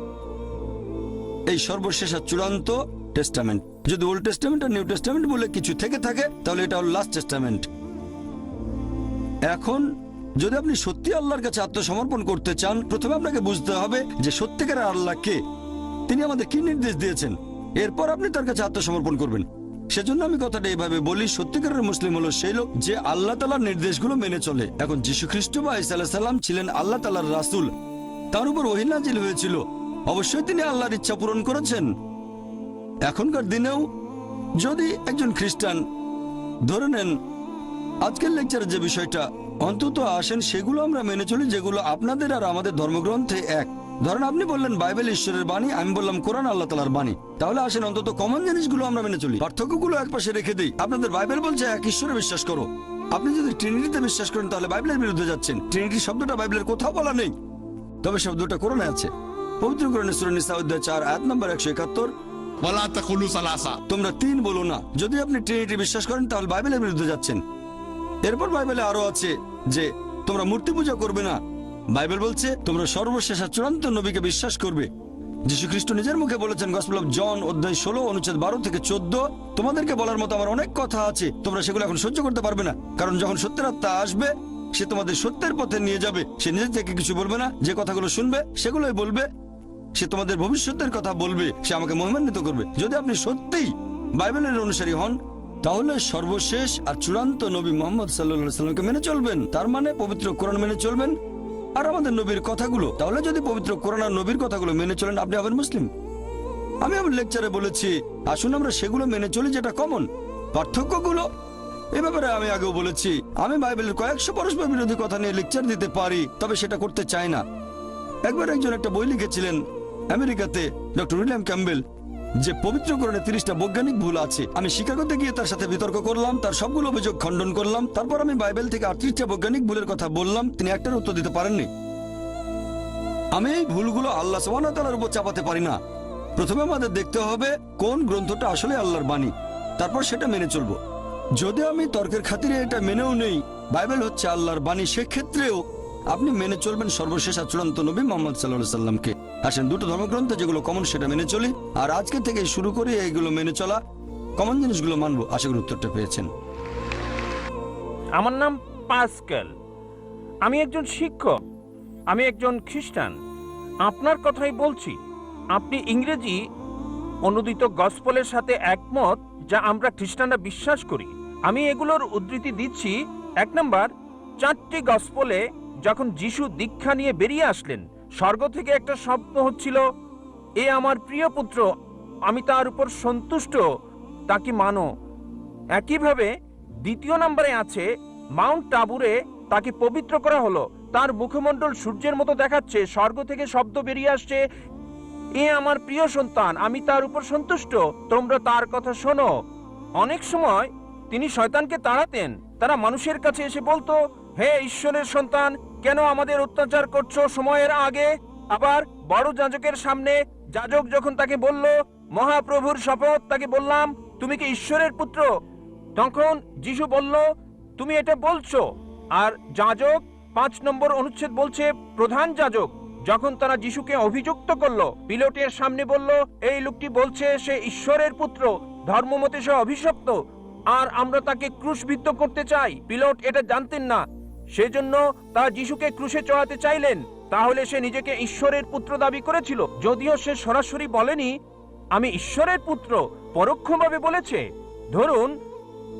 Speaker 1: এই সর্বশেষ আর চূড়ান্ত টেস্টামেন্ট। যদি ওল্ড টেস্টামেন্ট আর নিউ টেস্টামেন্ট বলে কিছু থেকে থাকে, তাহলে এটা হল লাস্ট টেস্টামেন্ট। এখন যদি আপনি সত্যি আল্লাহর কাছে আত্মসমর্পণ করতে চান, প্রথমে আপনাকে বুঝতে হবে যে সত্যিকারের আল্লাহ কে, তিনি আমাদের কি নির্দেশ দিয়েছেন, এরপর আপনি তার কাছে আত্মসমর্পণ করবেন। সেজন্য আমি কথাটা এইভাবে বলি, সত্যিকারের মুসলিম হলো সেই লোক যে আল্লাহ তাআলার নির্দেশগুলো মেনে চলে। এখন যীশু খ্রিস্ট বা ঈসা আলাইহিস সালাম ছিলেন আল্লাহ তাআলার রাসূল, তার উপর ওহী নাজিল হয়েছিল, অবশ্যই তিনি আল্লাহর ইচ্ছা পূরণ করেছেন। এখনকার দিনেও যদি একজন খ্রিস্টান, ধরে নেন আজকের লেকচারের যে বিষয়টা, অন্তত আসেন সেগুলো আমরা মেনে চলি যেগুলো আপনাদের আর আমাদের ধর্মগ্রন্থে এক। ধরেন আপনি বললেন বাইবেল ঈশ্বরের বাণী, আমি বললাম কোরআন আল্লাহ তাআলার বাণী। তাহলে আসেন অন্তত কমন জিনিসগুলো আমরা মেনে চলি, পার্থক্যগুলো একপাশে রেখে দিই। আপনাদের বাইবেল বলছে এক ঈশ্বরে বিশ্বাস করো। আপনি যদি ট্রিনিটিতে বিশ্বাস করেন তাহলে বাইবেলের বিরুদ্ধে যাচ্ছেন। ট্রিনিটি শব্দটা বাইবেলের কোথাও বলা নেই, তবে শব্দটা কোরআনে আছে। পবিত্র কোরআনে সূরা নিসা অধ্যায় 4 আয়াত নম্বর 171,
Speaker 3: ولا تقولوا ثلاثة
Speaker 1: তোমরা তিন বলো না। যদি আপনি ট্রিনিটি বিশ্বাস করেন তাহলে বাইবেলের বিরুদ্ধে যাচ্ছেন। এরপর বাইবেলে আরো আছে যে তোমরা মূর্তি পূজা করবে না। বাইবেল বলছে তোমরা সর্বশেষ আর চূড়ান্ত নবীকে বিশ্বাস করবে। যীশু খ্রিস্ট নিজের মুখে বলেছেন, গসপেল অফ জন অধ্যায় 16 অনুচ্ছেদ 12 থেকে 14, তোমাদেরকে বলার মতো আমার অনেক কথা আছে, তোমরা সেগুলো এখন সহ্য করতে পারবে না। কারণ যখন সত্যের আত্মা আসবে সে তোমাদের সত্যের পথে নিয়ে যাবে। সে নিজে থেকে কিছু বলবে না, যে কথাগুলো শুনবে সেগুলোই বলবে। সে তোমাদের ভবিষ্যতের কথা বলবে, সে আমাকে মহিমান্বিত করবে। যদি আপনি সত্যিই বাইবেলের অনুসারী হন তাহলে সর্বশেষ আর চূড়ান্ত নবী মুহাম্মদ সাল্লাল্লাহু আলাইহি সাল্লামকে মেনে চলবেন। তার মানে পবিত্র কোরআন মেনে চলবেন আর আমাদের নবীর কথাগুলো। তাহলে যদি পবিত্র কোরআন আর নবীর কথাগুলো মেনে চলেন আপনি হবেন মুসলিম। আমি আমার লেকচারে বলেছি আসুন আমরা সেগুলো মেনে চলি যেটা কমন। পার্থক্যগুলো এ ব্যাপারে আমি আগেও বলেছি। আমি বাইবেলের কয়েকশো পরস্পর বিরোধী কথা নিয়ে লেকচার দিতে পারি, তবে সেটা করতে চাই না। একবার একজন একটা বই লিখেছিলেন আমেরিকাতে, ডক্টর উইলিয়াম ক্যাম্বেল, যে পবিত্র কোরআনে 30টা বৈজ্ঞানিক ভুল আছে। আমি শিকাগোতে গিয়ে তার সাথে বিতর্ক করলাম, তার সবগুলো অভিযোগ খণ্ডন করলাম। তারপর আমি বাইবেল থেকে 38টা বৈজ্ঞানিক ভুলের কথা বললাম, তিনি একটার উত্তর দিতে পারেননি। আমি এই ভুলগুলো আল্লাহ সুবহানাহু ওয়া তাআলার উপর চাপাতে পারি না। প্রথমে আমাদের দেখতে হবে কোন গ্রন্থটা আসলে আল্লাহর বাণী, তারপর সেটা মেনে চলবো। যদি আমি তর্কের খাতিরে এটা মেনেও নেই বাইবেল হচ্ছে আল্লাহর বাণী, সেক্ষেত্রেও আপনি মেনে চলবেন সর্বশেষ আর চূড়ান্ত নবী মুহাম্মদ সাল্লাল্লাহু আলাইহি সাল্লামকে। আসেন দুটো ধর্মগ্রন্থ যেগুলো কমন সেটা মেনে চলি, আর আজকে থেকে শুরু করি এইগুলো মেনে চলা, কমন জিনিসগুলো মানবো। আশা করি উত্তরটা পেয়েছেন।
Speaker 4: আমার নাম পাস্কেল, আমি একজন শিক্ষক, আমি একজন খ্রিস্টান। আপনার কথাই বলছি। আপনি ইংরেজি অনুদিত গসপেলের সাথে একমত, যা আমরা খ্রিস্টানরা বিশ্বাস করি। আমি এগুলোর উদ্ধৃতি দিচ্ছি। 1 নম্বর, 4টি গসপেলে যখন যিশু দীক্ষা নিয়ে বেরিয়ে আসলেন, স্বর্গ থেকে একটা শব্দ হচ্ছিল, এ আমার প্রিয় পুত্র, আমি তার উপর সন্তুষ্ট, তাকে মানো। একইভাবে 2 নম্বরে আছে, মাউন্ট টাবুরে তাকে পবিত্র করা হলো, তার মুখমণ্ডল সূর্যের মতো দেখাচ্ছে, স্বর্গ থেকে শব্দ বেরিয়ে আসছে, এ আমার প্রিয় সন্তান, আমি তার উপর সন্তুষ্ট, তোমরা তার কথা শোনো। অনেক সময় তিনি শয়তানকে তাড়াতেন। তারা মানুষের কাছে এসে বলতো, হে ঈশ্বরের সন্তান, কেন আমাদের অত্যাচার করছো সময়ের আগে? আবার বড় যাজকের সামনে যাজক যখন তাকে বলল, মহাপ্রভুর শপথ তাকে বললাম, তুমি কি ঈশ্বরের পুত্র? তখন যিশু বলল, তুমি এটা বলছো। আর যাজক 5 নম্বর অনুচ্ছেদ বলছে, প্রধান যাজক যখন তারা যিশুকে অভিযুক্ত করলো, পিলোটের সামনে বলল, এই লোকটি বলছে সে ঈশ্বরের পুত্র, ধর্মমতে সে অভিশপ্ত, আর আমরা তাকে ক্রুশবিদ্ধ করতে চাই। পিলোট এটা জানতেন না, সেজন্য তারা যিশুকে ক্রুশে চড়াতে চাইলেন। তাহলে সে নিজেকে ঈশ্বরের পুত্র দাবি করেছিল, যদিও সে সরাসরি বলেনি আমি ঈশ্বরের পুত্র, পরোক্ষভাবে বলেছে। ধরুন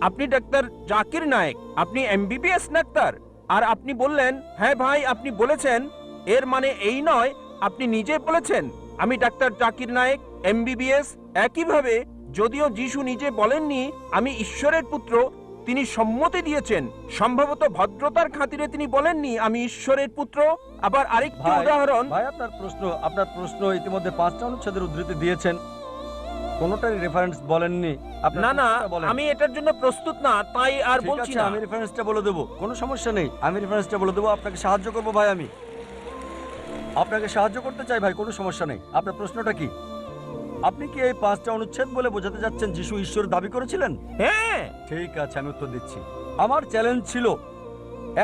Speaker 4: আপনি ডাক্তার জাকির নায়েক, আপনি এমবিবিএস ডাক্তার, আর আপনি বললেন, হ্যাঁ ভাই আপনি বলেছেন, এর মানে এই নয় আপনি নিজে বলেছেন আমি ডাক্তার জাকির নায়েক এমবিবিএস। একইভাবে যদিও যিশু নিজে বলেননি আমি ঈশ্বরের পুত্র, তিনি সম্মতি দিয়েছেন, সম্ভবত ভদ্রতার খাতিরে তিনি বলেননি আমি ঈশ্বরের পুত্র। আবার আরেকটি উদাহরণ,
Speaker 1: ভাই আপনার প্রশ্ন ইতিমধ্যে 5টা অনুচ্ছেদের উদ্ধৃতি দিয়েছেন, কোনোটারই রেফারেন্স বলেননি।
Speaker 4: না না, আমি এটার জন্য প্রস্তুত না, তাই আর বলছি না।
Speaker 1: আমি রেফারেন্সটা বলে দেবো, কোনো সমস্যা নেই, আমি রেফারেন্সটা বলে দেবো, আপনাকে সাহায্য করবো ভাই, আমি আপনাকে সাহায্য করতে চাই ভাই, কোনো সমস্যা নেই। আপনার প্রশ্নটা কি? আপনি কি এই 5টা অনুচ্ছেদ বলে বোঝাতে যাচ্ছেন যিশু ঈশ্বর দাবি করেছিলেন?
Speaker 4: হ্যাঁ।
Speaker 1: ঠিক আছে, আমি উত্তর দিচ্ছি। আমার চ্যালেঞ্জ ছিল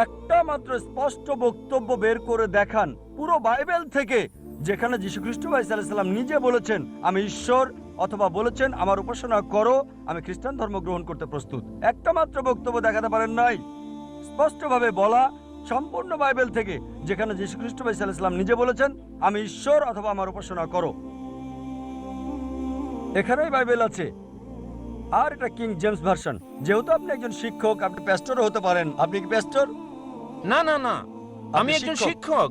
Speaker 1: একটা মাত্র স্পষ্ট বক্তব্য বের করে দেখান পুরো বাইবেল থেকে, যেখানে যীশু খ্রিস্ট ভাই সাল্লাল্লাহু আলাইহি সাল্লাম নিজে বলেছেন আমি ঈশ্বর, অথবা বলেছেন আমার উপাসনা করো, আমি খ্রিস্টান ধর্ম গ্রহণ করতে প্রস্তুত। একটা মাত্র বক্তব্য দেখাতে পারেন নাই স্পষ্টভাবে বলা সম্পূর্ণ বাইবেল থেকে, যেখানে যীশু খ্রিস্ট ভাই সাল্লাল্লাহু আলাইহি সাল্লাম নিজে বলেছেন আমি ঈশ্বর অথবা আমার উপাসনা করো। এখানেই বাইবেল আছে। আর এটা কিং জেমস ভার্সন। যেহেতু আপনি একজন শিক্ষক, আপনি প্যাস্টরও হতে পারেন। আপনি কি প্যাস্টর?
Speaker 4: না না না, আমি একজন শিক্ষক,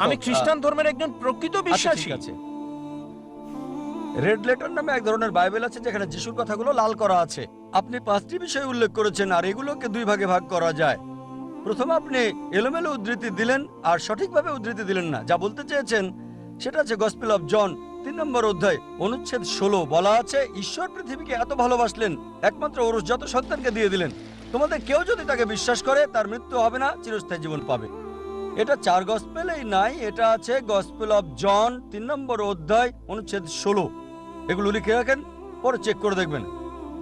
Speaker 4: আমি খ্রিস্টান ধর্মের একজন প্রকৃত বিশ্বাসী।
Speaker 1: ঠিক আছে। রেড লেটার নামে এক ধরনের বাইবেল আছে যেখানে যিশুর কথাগুলো লাল করা আছে। আপনি 5টি বিষয় উল্লেখ করেছেন, আর এগুলোকে 2 ভাগে ভাগ করা যায়। প্রথমে আপনি এলোমেলো উদ্ধৃতি দিলেন আর সঠিকভাবে উদ্ধৃতি দিলেন না। যা বলতে চেয়েছেন সেটা আছে গসপেল অফ জন 3 নম্বর অধ্যায় অনুচ্ছেদ 16 বলা আছে, ঈশ্বর পৃথিবীকে এত ভালোবাসলেন একমাত্র ওরসজাত সন্তানকে দিয়ে দিলেন। তোমাদের কেউ যদি তাকে বিশ্বাস করে তার মৃত্যু হবে না, চিরস্থায়ী জীবন পাবে। এটা 4 গসপেলেই নাই, এটা আছে গসপেল অফ জন 3 নম্বর অধ্যায় অনুচ্ছেদ 16। এগুলো লিখে রাখেন, পরে চেক করে দেখবেন।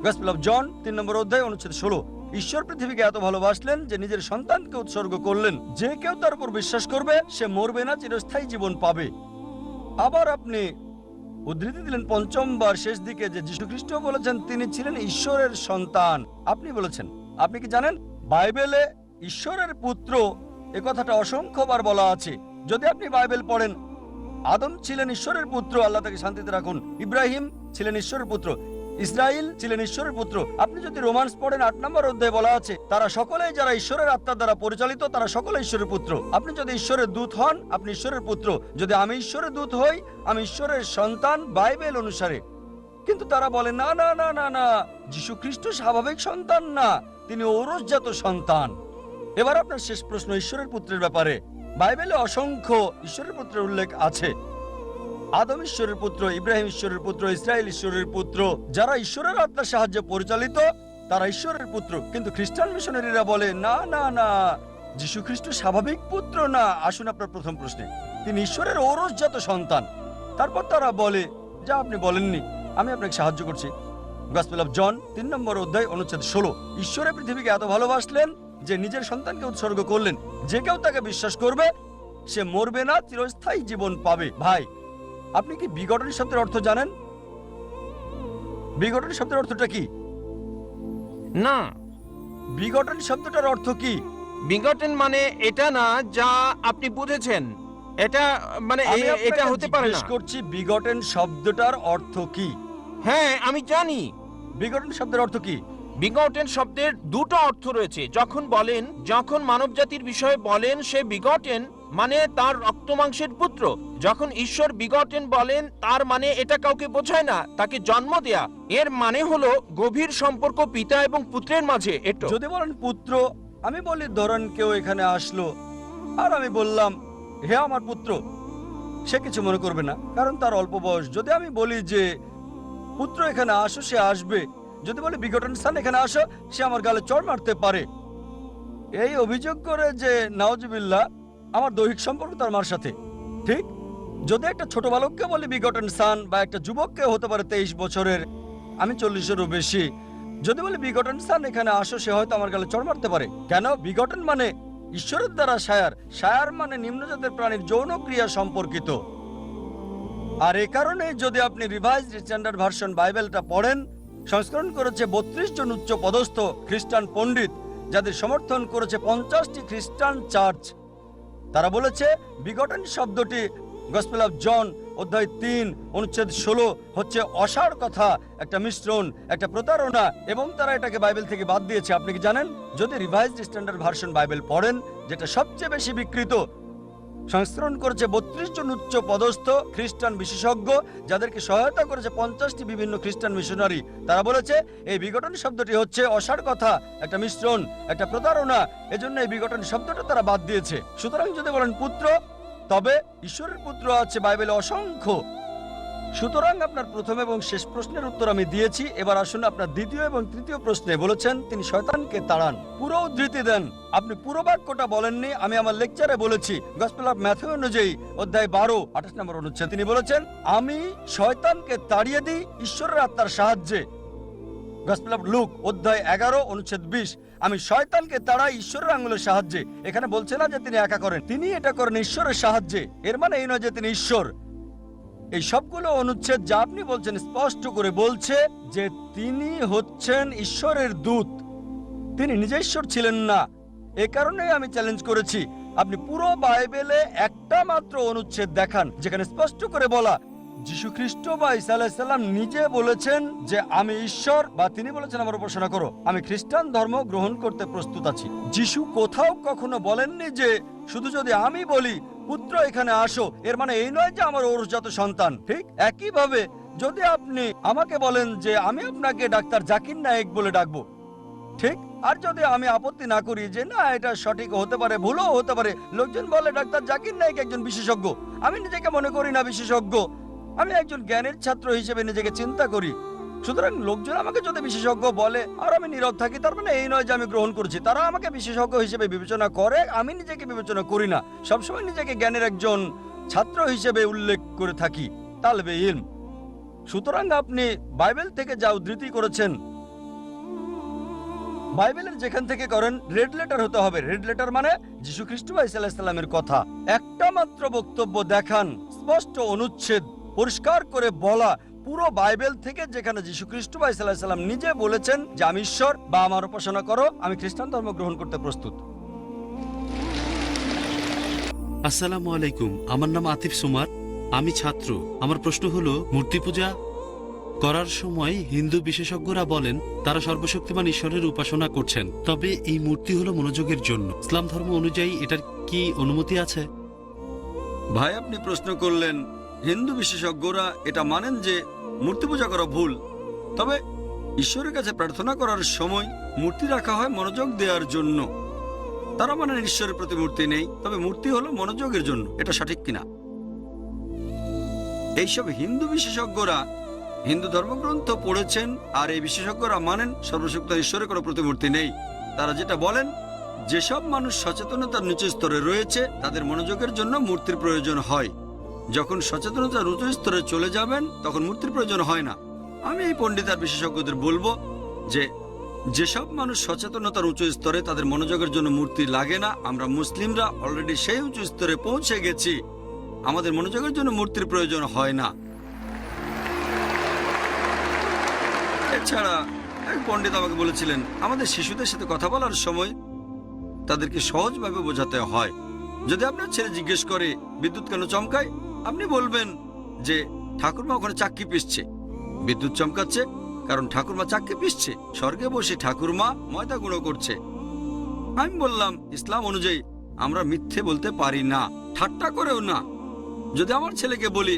Speaker 1: গসপেল অফ জন 3 নম্বর অধ্যায় অনুচ্ছেদ 16, ঈশ্বর পৃথিবীকে এত ভালোবাসলেন যে নিজের সন্তানকে উৎসর্গ করলেন, যে কেউ তার উপর বিশ্বাস করবে সে মরবে না, চিরস্থায়ী জীবন পাবে। আবার আপনি উদ্ধৃতি দিলেন 5ম বার শেষ দিকে যে যীশুখ্রিস্ট বলেছেন তিনি ছিলেন ঈশ্বরের সন্তান। আপনি বলেছেন, আপনি কি জানেন বাইবেলে ঈশ্বরের পুত্র এ কথাটা অসংখ্যবার বলা আছে। যদি আপনি বাইবেল পড়েন, আদম ছিলেন ঈশ্বরের পুত্র, আল্লাহ তাকে শান্তিতে রাখুন। ইব্রাহিম ছিলেন ঈশ্বরের পুত্র, ইসরাইল ছিলেন ঈশ্বরের পুত্র। আপনি যদি রোমান্স পড়েন 8 নম্বর অধ্যায়ে বলা আছে তারা সকলেই যারা ঈশ্বরের আত্মার দ্বারা পরিচালিত তারা সকলে ঈশ্বরের পুত্র। আপনি যদি ঈশ্বরের দূত হন আপনি ঈশ্বরের পুত্র। যদি আমি ঈশ্বরের দূত হই আমি ঈশ্বরের সন্তান বাইবেল অনুসারে। কিন্তু তারা বলে না না না না না, যীশু খ্রিস্ট স্বাভাবিক সন্তান না, তিনি ঔরসজাত সন্তান। এবার আপনার শেষ প্রশ্ন ঈশ্বরের পুত্রের ব্যাপারে। বাইবেলে অসংখ্য ঈশ্বরের পুত্রের উল্লেখ আছে। আদম ঈশ্বরের পুত্র, ইব্রাহিম ঈশ্বরের পুত্র, ইসরায়েল ঈশ্বরের পুত্র। যারা ঈশ্বরের আত্মার সাহায্যে পরিচালিত তারা ঈশ্বরের পুত্র। কিন্তু খ্রিস্টান মিশনারিরা বলে না না না, যীশু খ্রিস্ট স্বাভাবিক পুত্র না। আসুন আপনার প্রথম প্রশ্নে, তিনি ঈশ্বরের ঔরসজাত সন্তান। তারপর তারা বলে যা আপনি বলেননি, আমি আপনাকে সাহায্য করছি। গসপেল অফ জন 3 নম্বর অধ্যায় অনুচ্ছেদ 16, ঈশ্বরের পৃথিবীকে এত ভালোবাসলেন যে নিজের সন্তানকে উৎসর্গ করলেন, যে কেউ তাকে বিশ্বাস করবে সে মরবে না, চিরস্থায়ী জীবন পাবে। ভাই, আপনি কি বিগটন শব্দের অর্থ জানেন? বিগটন শব্দের অর্থটা কি?
Speaker 4: না,
Speaker 1: বিগটন শব্দটার অর্থ কি?
Speaker 4: বিগটেন মানে এটা না যা আপনি বুঝেছেন। এটা মানে
Speaker 1: আমি
Speaker 4: এটা
Speaker 1: আপনাকে
Speaker 4: হতে পারে
Speaker 1: জিজ্ঞেস
Speaker 4: না।
Speaker 1: করছি বিগটন শব্দটার অর্থ কি?
Speaker 4: হ্যাঁ, আমি জানি।
Speaker 1: বিগটন শব্দের অর্থ কি?
Speaker 4: বিগটেন শব্দের দুটো অর্থ রয়েছে। যখন মানবজাতির বিষয়ে বলেন সে বিগটেন মানে তার রক্তমাংসের পুত্র। যখন ঈশ্বর বিগটেন বলেন তার মানে এটা কাউকে বোঝায় না, তাকে জন্ম দেয়া। এর মানে হলো গভীর সম্পর্ক পিতা এবং পুত্রের মাঝে। এটা
Speaker 1: যদি বলেন পুত্র, আমি বলি ধরেন কেউ এখানে আসলো আর আমি বললাম হে আমার পুত্র, সে কিছু মনে করবে না কারণ তার অল্প বয়স। যদি আমি বলি যে পুত্র এখানে আসো, সে আসবে। যদি বলি বিগটন সান এখানে আসো, সে আমার গালে চড় মারতে পারে। এই অভিযোগ করে যে নাউজুবিল্লাহ আমার দৈহিক সম্পর্ক তার মার সাথে। ঠিক যদি একটা ছোট বালককে বলি বিগটন সান, বা একটা যুবককে হতে পারে 23 বছরের, আমি 40-এরও বেশি, যদি বলি বিগটন সান এখানে আসো, সে হয়তো আমার গালে চড় মারতে পারে। কেন? বিগটন মানে ঈশ্বরের দ্বারা সায়ার, সায়ার মানে নিম্নজাতের প্রাণীর যৌন ক্রিয়া সম্পর্কিত। আর এ কারণে যদি আপনি রিভাইজড স্ট্যান্ডার্ড ভার্সন বাইবেলটা পড়েন, সংস্করণ করেছে 32 জন উচ্চ পদস্থ খ্রিস্টান পণ্ডিত, যাদের সমর্থন করেছে 50টি খ্রিস্টান চার্চ। তারা বলেছে বিগটন শব্দটি গসপেল অফ জন অধ্যায় 3 অনুচ্ছেদ 16 হচ্ছে অসাড় কথা, একটা মিশ্রণ, একটা প্রতারণা, এবং তারা এটাকে বাইবেল থেকে বাদ দিয়েছে। আপনি কি জানেন? যদি রিভাইজড স্ট্যান্ডার্ড ভার্সন বাইবেল পড়েন, যেটা সবচেয়ে বেশি বিকৃত, সংস্করণ করেছে 32 জন উচ্চ পদস্থ খ্রিস্টান বিশেষজ্ঞ, যাদেরকে সহায়তা করেছে 50টি বিভিন্ন খ্রিস্টান মিশনারি। তারা বলেছে এই বিগটন শব্দটি হচ্ছে অসাড় কথা, একটা মিশ্রণ, একটা প্রতারণা, এজন্য এই বিগটন শব্দটা তারা বাদ দিয়েছে। সুতরাং যদি বলেন পুত্র, তবে ঈশ্বরের পুত্র আছে বাইবেলে অসংখ্য। সুতরাং আপনার প্রথম এবং শেষ প্রশ্নের উত্তর আমি দিয়েছি। এবার আসুন আপনার দ্বিতীয় এবং তৃতীয় প্রশ্নে। বলেছেন তিনি শয়তানকে তাড়ান। পুরো উদ্ধৃতি দেন। আপনি পুরো বাক্যটা বলেননি, আমি আমার লেকচারে বলেছি। গসপেল অফ ম্যাথিউ অনুযায়ী অধ্যায় 12 28 নম্বর অনুচ্ছেদ তিনি বলেছেন আমি শয়তানকে তাড়িয়ে দিই ঈশ্বরের আত্মার সাহায্যে। গসপেল অফ লুক অধ্যায় 11 অনুচ্ছেদ 20 আমি শয়তানকে তাড়াই ঈশ্বরের আঙুলের সাহায্যে। এখানে বলছে না যে তিনি একা করেন, তিনি এটা করেন ঈশ্বরের সাহায্যে। এর মানে এই নয় যে তিনি ঈশ্বর। এই সবগুলো অনুচ্ছেদ যা আপনি বলছেন স্পষ্ট করে বলছে যে তিনি হচ্ছেন ঈশ্বরের দূত, তিনি নিজে ঈশ্বর ছিলেন না। এ কারণেই আমি চ্যালেঞ্জ করেছি আপনি পুরো বাইবেলে একটা মাত্র অনুচ্ছেদ দেখান যেখানে স্পষ্ট করে বলা যীশু খ্রিস্ট বা ঈসা আলাইহিস সালাম নিজে বলেছেন যে আমি ঈশ্বর, বা তিনি বলেছেন আমার উপাসনা করো, আমি খ্রিস্টান ধর্ম গ্রহণ করতে প্রস্তুত আছি। যীশু কোথাও কখনো বলেননি যে শুধু যদি আমি বলি পুত্র এখানে আসো, এর মানে এই নয় যে আমার ঔরসজাত সন্তান। ঠিক একইভাবে যদি আপনি আমাকে বলেন যে আমি আপনাকে ডাক্তার জাকির নায়েক বলে ডাকবো, ঠিক আর যদি আমি আপত্তি না করি যে না এটা সঠিক হতে পারে, ভুলও হতে পারে, লোকজন বলে ডাক্তার জাকির নাইক একজন বিশেষজ্ঞ। আমি নিজেকে মনে করি না বিশেষজ্ঞ, আমি একজন জ্ঞানের ছাত্র হিসেবে নিজেকে চিন্তা করি। সুতরাং লোকজন আমাকে যদি বিশেষজ্ঞ বলে আর আমি নীরব থাকি, তার মানে এই নয় যে আমি গ্রহণ করছি। তারা আমাকে বিশেষজ্ঞ হিসেবে বিবেচনা করে, আমি নিজেকে বিবেচনা করি না। সবসময় নিজেকে জ্ঞানের একজন ছাত্র হিসেবে উল্লেখ করে থাকি, তালবে ইলম। সুতরাং আপনি বাইবেল থেকে যা উদ্ধৃতি করেছেন, বাইবেলের যেখান থেকে করেন রেড লেটার হতে হবে। রেড লেটার মানে যীশু খ্রিস্ট বা ঈসা আলাইহিস সালামের কথা। একটা মাত্র বক্তব্য দেখান, স্পষ্ট অনুচ্ছেদ পরিষ্কার করে বলা পুরো বাইবেল থেকে, যেখানে যীশু খ্রিস্ট বা ঈসা আলাইহিস সালাম নিজে বলেছেন যে আমি ঈশ্বর বা আমার উপাসনা করো, আমি খ্রিস্টান ধর্ম গ্রহণ করতে প্রস্তুত।
Speaker 6: আসসালামু আলাইকুম, আমার নাম আতিফ সুমার, আমি ছাত্র। আমার প্রশ্ন হলো, মূর্তি পূজা করার সময় হিন্দু বিশেষজ্ঞরা বলেন তারা সর্বশক্তিমান ঈশ্বরের উপাসনা করছেন, তবে এই মূর্তি হলো মনোযোগের জন্য। ইসলাম ধর্ম অনুযায়ী এটার কি অনুমতি আছে?
Speaker 1: ভাই, আপনি প্রশ্ন করলেন, হিন্দু বিশেষজ্ঞরা এটা মানেন যে মূর্তি পূজা করা ভুল, তবে ঈশ্বরের কাছে প্রার্থনা করার সময় মূর্তি রাখা হয় মনোযোগ দেওয়ার জন্য। তারা মানেন ঈশ্বরের প্রতি মূর্তি নেই, তবে মূর্তি হলো মনোযোগের জন্য। এটা সঠিক কিনা? এইসব হিন্দু বিশেষজ্ঞরা হিন্দু ধর্মগ্রন্থ পড়েছেন, আর এই বিশেষজ্ঞরা মানেন সর্বশক্ত ঈশ্বরের কোনো প্রতিমূর্তি নেই। তারা যেটা বলেন, যেসব মানুষ সচেতনতার নিচু স্তরে রয়েছে তাদের মনোযোগের জন্য মূর্তির প্রয়োজন হয়। যখন সচেতনতার উচ্চ স্তরে চলে যাবেন তখন মূর্তির প্রয়োজন হয় না। আমি এই পণ্ডিত আর বিশেষজ্ঞদের বলবো যে যেসব মানুষ সচেতনতার উচ্চ স্তরে, তাদের মনোযোগের জন্য মূর্তি লাগে না। আমরা মুসলিমরা অলরেডি সেই উঁচু স্তরে পৌঁছে গেছি, আমাদের মনোযোগের জন্য মূর্তির প্রয়োজন হয় না। এছাড়া এক পণ্ডিত আমাকে বলেছিলেন, আমাদের শিশুদের সাথে কথা বলার সময় তাদেরকে সহজভাবে বোঝাতে হয়। যদি আপনার ছেলে জিজ্ঞেস করে বিদ্যুৎ কেন চমকায়, আপনি বলবেন যে ঠাকুরমা ওখানে চাক্কি পিষছে, বিদ্যুৎ চমকাচ্ছে কারণ ঠাকুরমা চাক্কি পিষছে, স্বর্গে বসে ঠাকুরমা ময়দা গুঁড়ো করছে। আমি বললাম, ইসলাম অনুযায়ী আমরা মিথ্যে বলতে পারি না, ঠাট্টা করেও না। যদি আমার ছেলেকে বলি